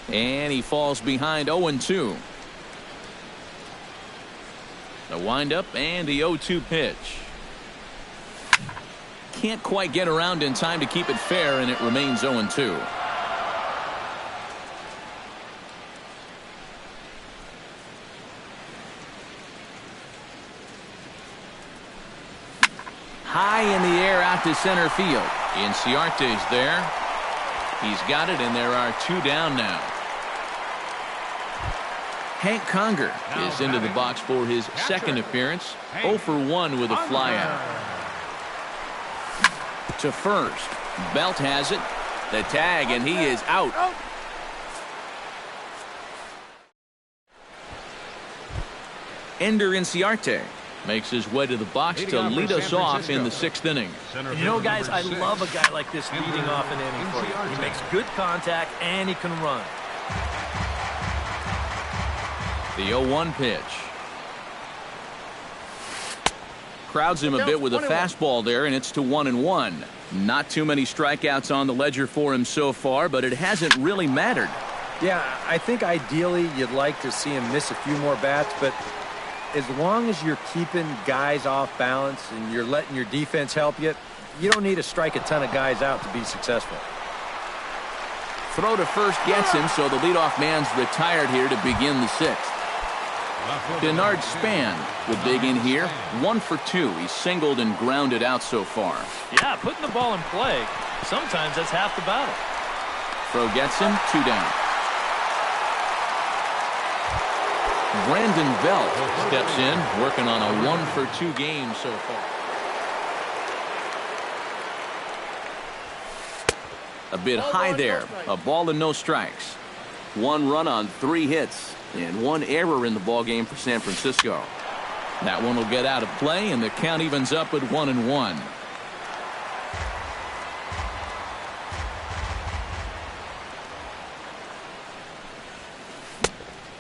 A: And he falls behind 0-2. The windup and the 0-2 pitch. Can't quite get around in time to keep it fair, and it remains 0-2. High in the air out to center field. Inciarte's there. He's got it, and there are two down now. Hank Conger is into the box for his second appearance. 0 for 1 with a flyout. To first. Belt has it. The tag, and he is out. Ender Inciarte makes his way to the box to lead us off in the 6th inning.
B: You know, guys, I love a guy like this leading off an inning for you. He makes good contact, and he can run.
A: The 0-1 pitch. Crowds him a bit with a fastball there, and it's to 1-1. Not too many strikeouts on the ledger for him so far, but it hasn't really mattered.
C: Yeah, I think ideally you'd like to see him miss a few more bats, but as long as you're keeping guys off balance and you're letting your defense help you, you don't need to strike a ton of guys out to be successful.
A: Throw to first gets him, so the leadoff man's retired here to begin the 6th. Denard Span will dig in here. 1 for 2. He's singled and grounded out so far.
B: Yeah, putting the ball in play, sometimes that's half the battle.
A: Throw gets him. 2 down. Brandon Belt steps in, working on a 1 for 2 game so far. A bit high there. A ball and no strikes. 1 run on 3 hits and 1 error in the ball game for San Francisco. That one will get out of play, and the count evens up at 1-1.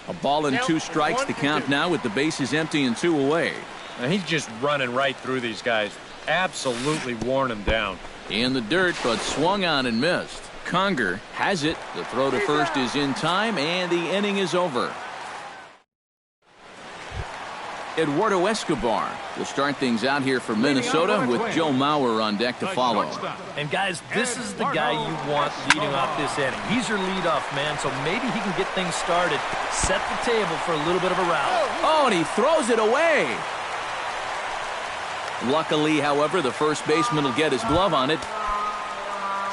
A: A ball and 2 strikes. The count now with the bases empty and 2 away.
C: And he's just running right through these guys. Absolutely worn them down.
A: In the dirt, but swung on and missed. Conger has it. The throw to first is in time, and the inning is over. Eduardo Escobar will start things out here for Minnesota with Joe Mauer on deck to follow.
B: And guys, this is the guy you want leading off this inning. He's your leadoff man, so maybe he can get things started, set the table for a little bit of a rally.
A: Oh, and he throws it away. Luckily, however, the first baseman will get his glove on it.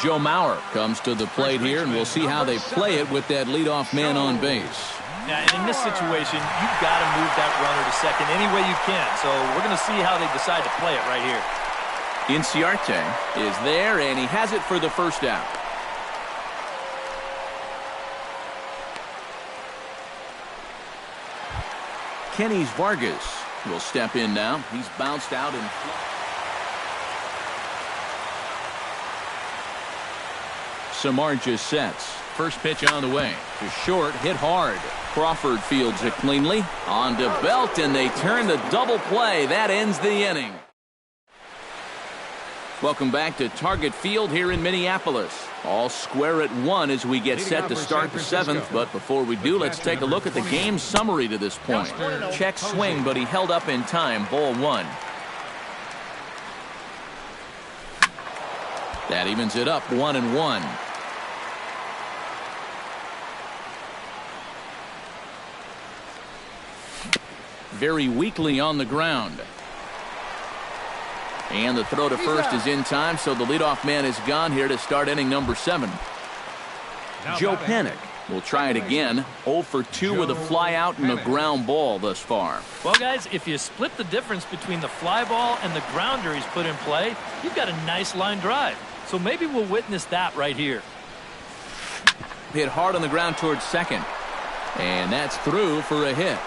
A: Joe Mauer comes to the plate here, and we'll see how they play it with that leadoff man on base.
B: Yeah, and in this situation, you've got to move that runner to second any way you can. So we're going to see how they decide to play it right here.
A: Inciarte is there, and he has it for the first out. Kenny Vargas will step in now. He's bounced out and Samardzija sets. First pitch on the way. To short, hit hard. Crawford fields it cleanly. On to Belt, and they turn the double play. That ends the inning. Welcome back to Target Field here in Minneapolis. All square at 1 as we get set to start the 7th. But before we do, let's take a look at the game summary to this point. Check swing, but he held up in time. Ball 1. That evens it up 1-1. Very weakly on the ground. And the throw to first is in time, so the leadoff man is gone here to start inning number 7. Joe Panik will try it again. 0 for 2 with a fly out and a ground ball thus far.
B: Well, guys, if you split the difference between the fly ball and the grounder he's put in play, you've got a nice line drive. So maybe we'll witness that right here.
A: Hit hard on the ground towards second. And that's through for a hit.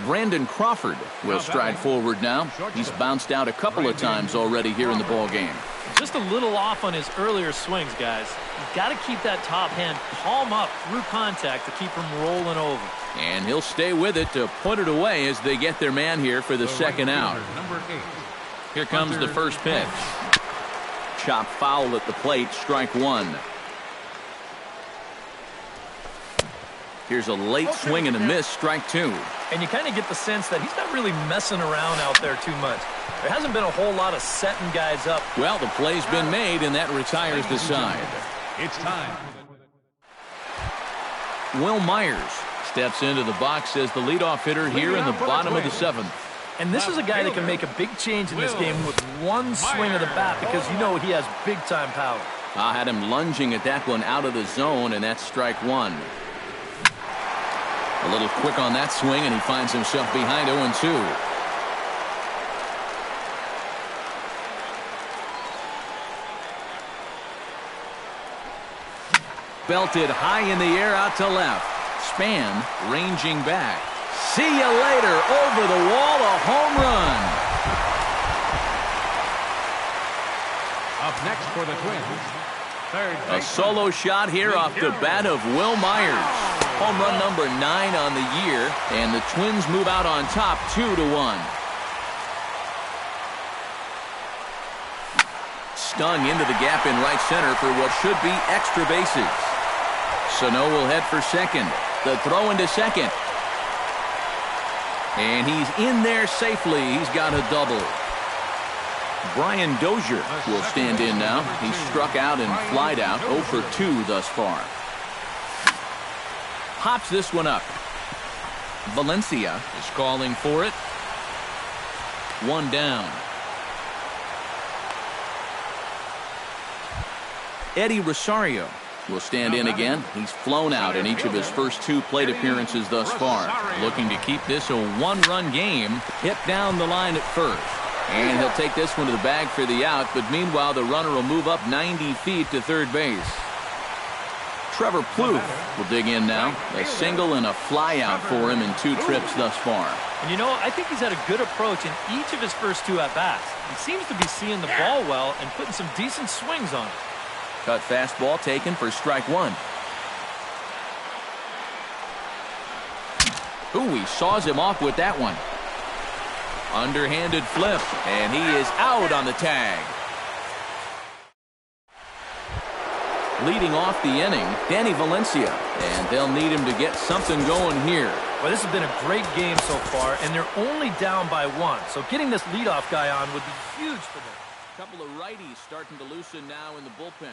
A: Brandon Crawford will stride forward now. He's bounced out a couple of times already here in the ball game.
B: Just a little off on his earlier swings, guys. You've got to keep that top hand palm up through contact to keep him rolling over.
A: And he'll stay with it to put it away as they get their man here for the second out. Here comes the first pitch. Chop foul at the plate, strike one. Here's a late swing and a miss, strike two.
B: And you kind of get the sense that he's not really messing around out there too much. There hasn't been a whole lot of setting guys up.
A: Well, the play's been made, and that retires the side.
D: It's time.
A: Will Myers steps into the box as the leadoff hitter here in the bottom of the seventh.
B: And this is a guy that can make a big change in this game with one swing of the bat because you know he has big-time power.
A: I had him lunging at that one out of the zone, and that's strike one. A little quick on that swing, and he finds himself behind 0-2. Belted high in the air out to left. Span ranging back. See you later. Over the wall, a home run.
D: Up next for the Twins, third
A: A
D: baseman,
A: solo shot here off the bat of Will Myers. Home run number 9 on the year, and the Twins move out on top 2-1. Stung into the gap in right center for what should be extra bases. Sano will head for second. The throw into second. And he's in there safely. He's got a double. Brian Dozier will stand in now. He struck out and flied out 0 for 2 thus far. Pops this one up. Valencia is calling for it. One down. Eddie Rosario will stand in again. He's flown out in each of his first 2 plate appearances thus far. Looking to keep this a one-run game. Hit down the line at first. And he'll take this one to the bag for the out, but meanwhile the runner will move up 90 feet to third base. Trevor Plouffe will dig in now. A single and a fly out for him in 2 trips thus far.
B: And you know, I think he's had a good approach in each of his first 2 at-bats. He seems to be seeing the ball well and putting some decent swings on it.
A: Cut fastball taken for strike one. Ooh, he saws him off with that one. Underhanded flip, and he is out on the tag. Leading off the inning, Danny Valencia, and they'll need him to get something going here.
B: Well, this has been a great game so far, and they're only down by 1. So getting this leadoff guy on would be huge for them.
A: A couple of righties starting to loosen now in the bullpen.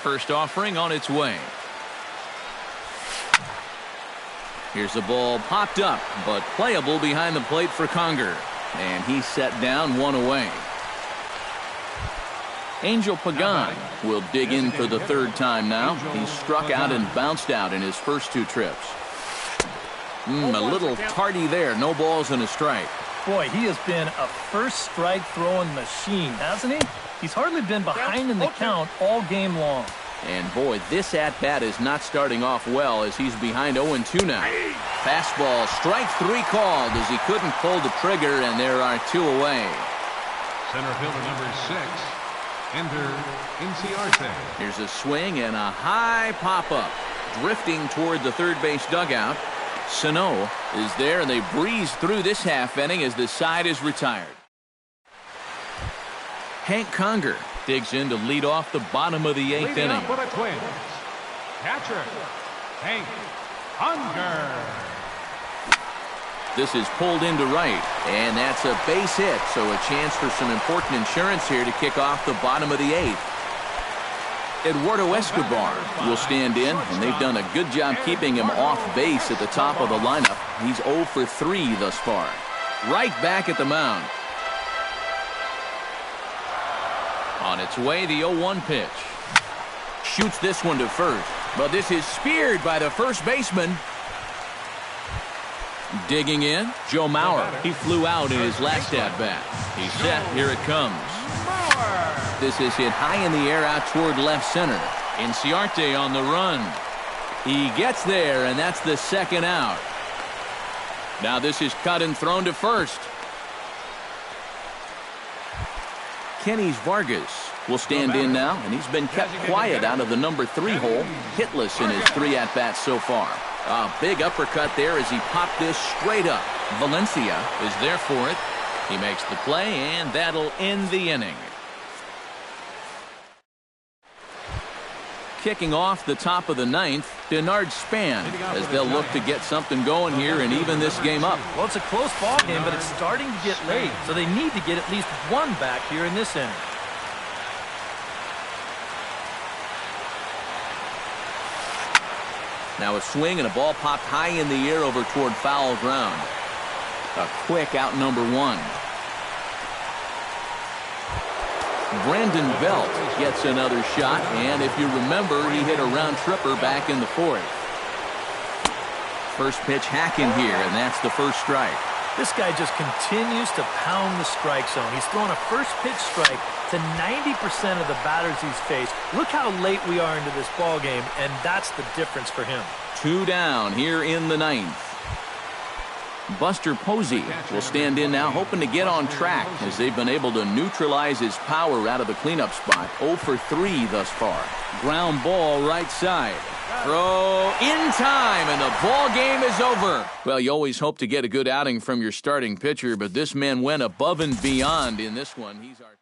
A: First offering on its way. Here's the ball popped up, but playable behind the plate for Conger. And he's set down 1 away. Angel Pagan will dig in for the 3rd time now. He's struck out and bounced out in his first 2 trips. A little tardy there. No balls and a strike.
B: Boy, he has been a first strike throwing machine, hasn't he? He's hardly been behind in the count all game long.
A: And boy, this at-bat is not starting off well as he's behind 0-2 now. Fastball, strike 3 called as he couldn't pull the trigger, and there are 2 away.
D: center fielder number 6, Ender Inciarte.
A: Here's a swing and a high pop-up. Drifting toward the third base dugout. Sano is there, and they breeze through this half inning as the side is retired. Hank Conger digs in to lead off the bottom of the 8th inning.
D: For the Twins, catcher Hank Conger.
A: This is pulled into right, and that's a base hit, so a chance for some important insurance here to kick off the bottom of the 8th. Eduardo Escobar will stand in, and they've done a good job keeping him off base at the top of the lineup. He's 0 for 3 thus far. Right back at the mound. On its way, the 0-1 pitch. Shoots this one to first, but this is speared by the first baseman. Digging in, Joe Mauer. He flew out in his last at-bat. He's set. Here it comes. This is hit high in the air out toward left center. Inciarte on the run. He gets there, and that's the second out. Now this is cut and thrown to first. Kenny's Vargas will stand in now, and he's been kept quiet out of the number 3 hole, hitless in his 3 at-bats so far. A big uppercut there as he popped this straight up. Valencia is there for it. He makes the play, and that'll end the inning. Kicking off the top of the 9th, Denard Span, as they'll look to get something going here and even this game up.
B: Well, it's a close ball game, but it's starting to get late, so they need to get at least one back here in this inning.
A: Now a swing and a ball popped high in the air over toward foul ground. A quick out number 1. Brandon Belt gets another shot, and if you remember, he hit a round tripper back in the 4th. First pitch hacking here, and that's the first strike.
B: This guy just continues to pound the strike zone. He's thrown a first pitch strike to 90% of the batters he's faced. Look how late we are into this ball game, and that's the difference for him.
A: 2 down here in the 9th. Buster Posey will stand in now, hoping to get on track as they've been able to neutralize his power out of the cleanup spot. 0 for 3 thus far. Ground ball right side. Throw in time, and the ball game is over. Well, you always hope to get a good outing from your starting pitcher, but this man went above and beyond in this one. He's our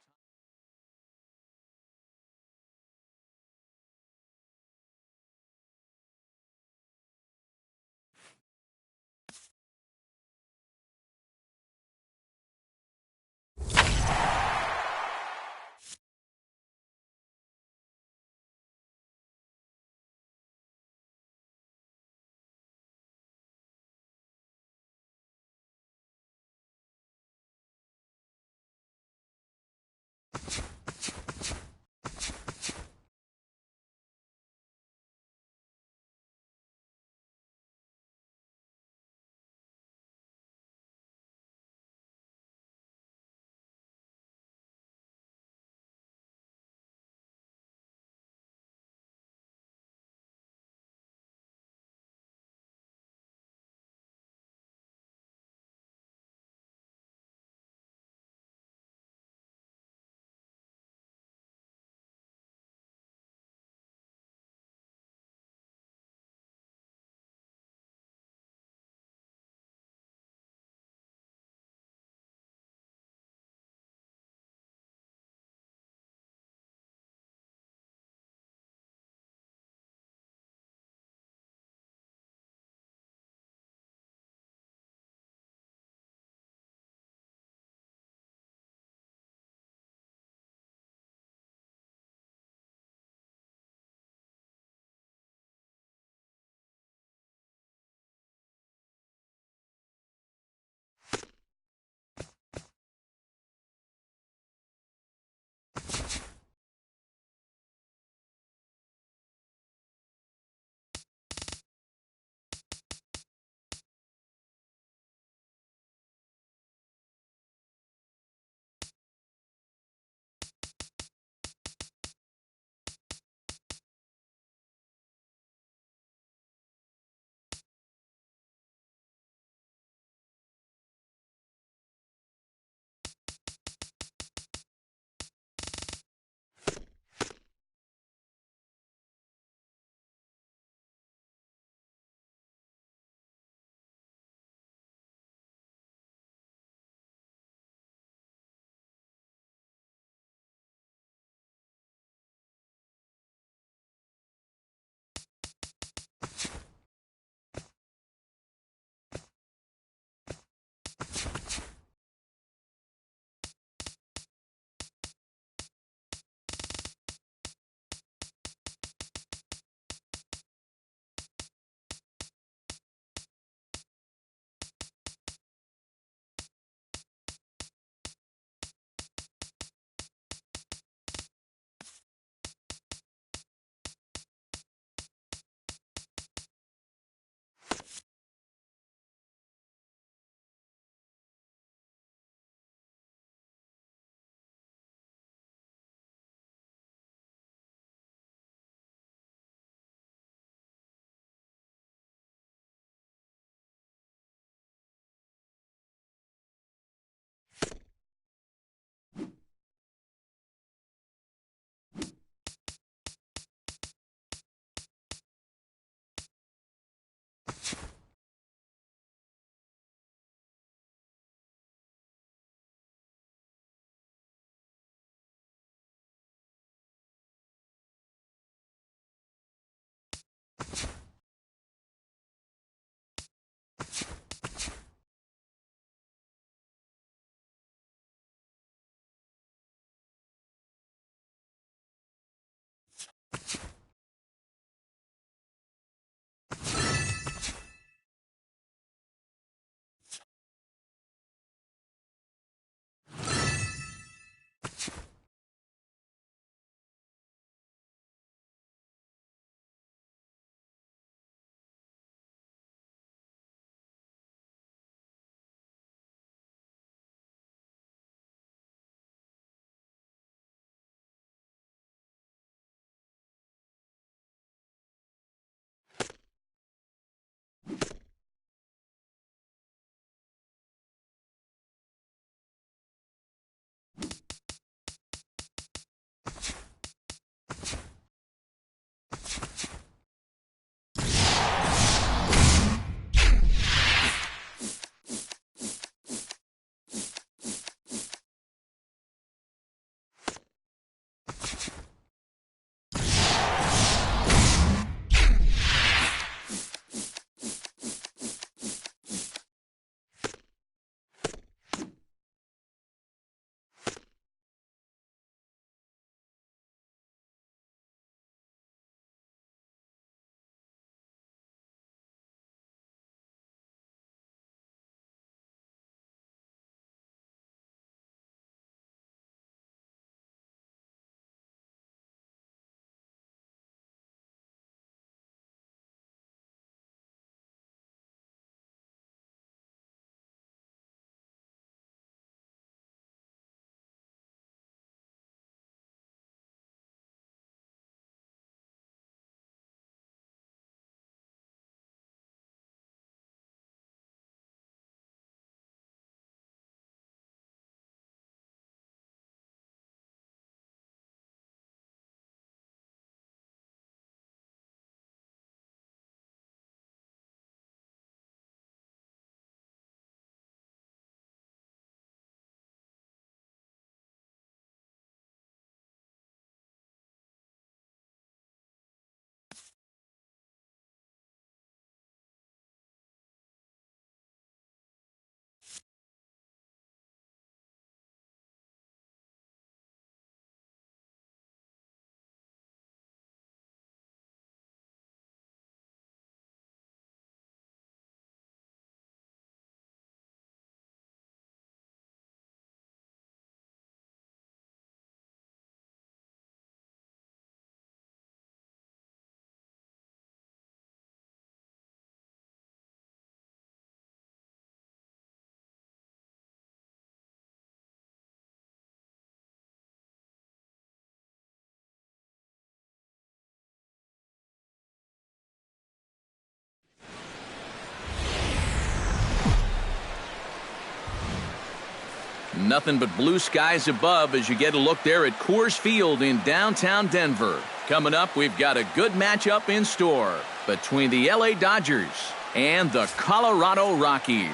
A: Nothing but blue skies above as you get a look there at Coors Field in downtown Denver. Coming up, we've got a good matchup in store between the LA Dodgers and the Colorado Rockies.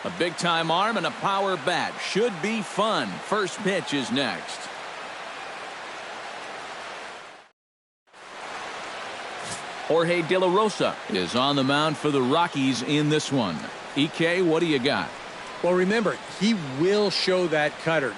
A: A big-time arm and a power bat should be fun. First pitch is next. Jorge De La Rosa is on the mound for the Rockies in this one. EK, what do you got?
E: Well, remember, he will show that cutter.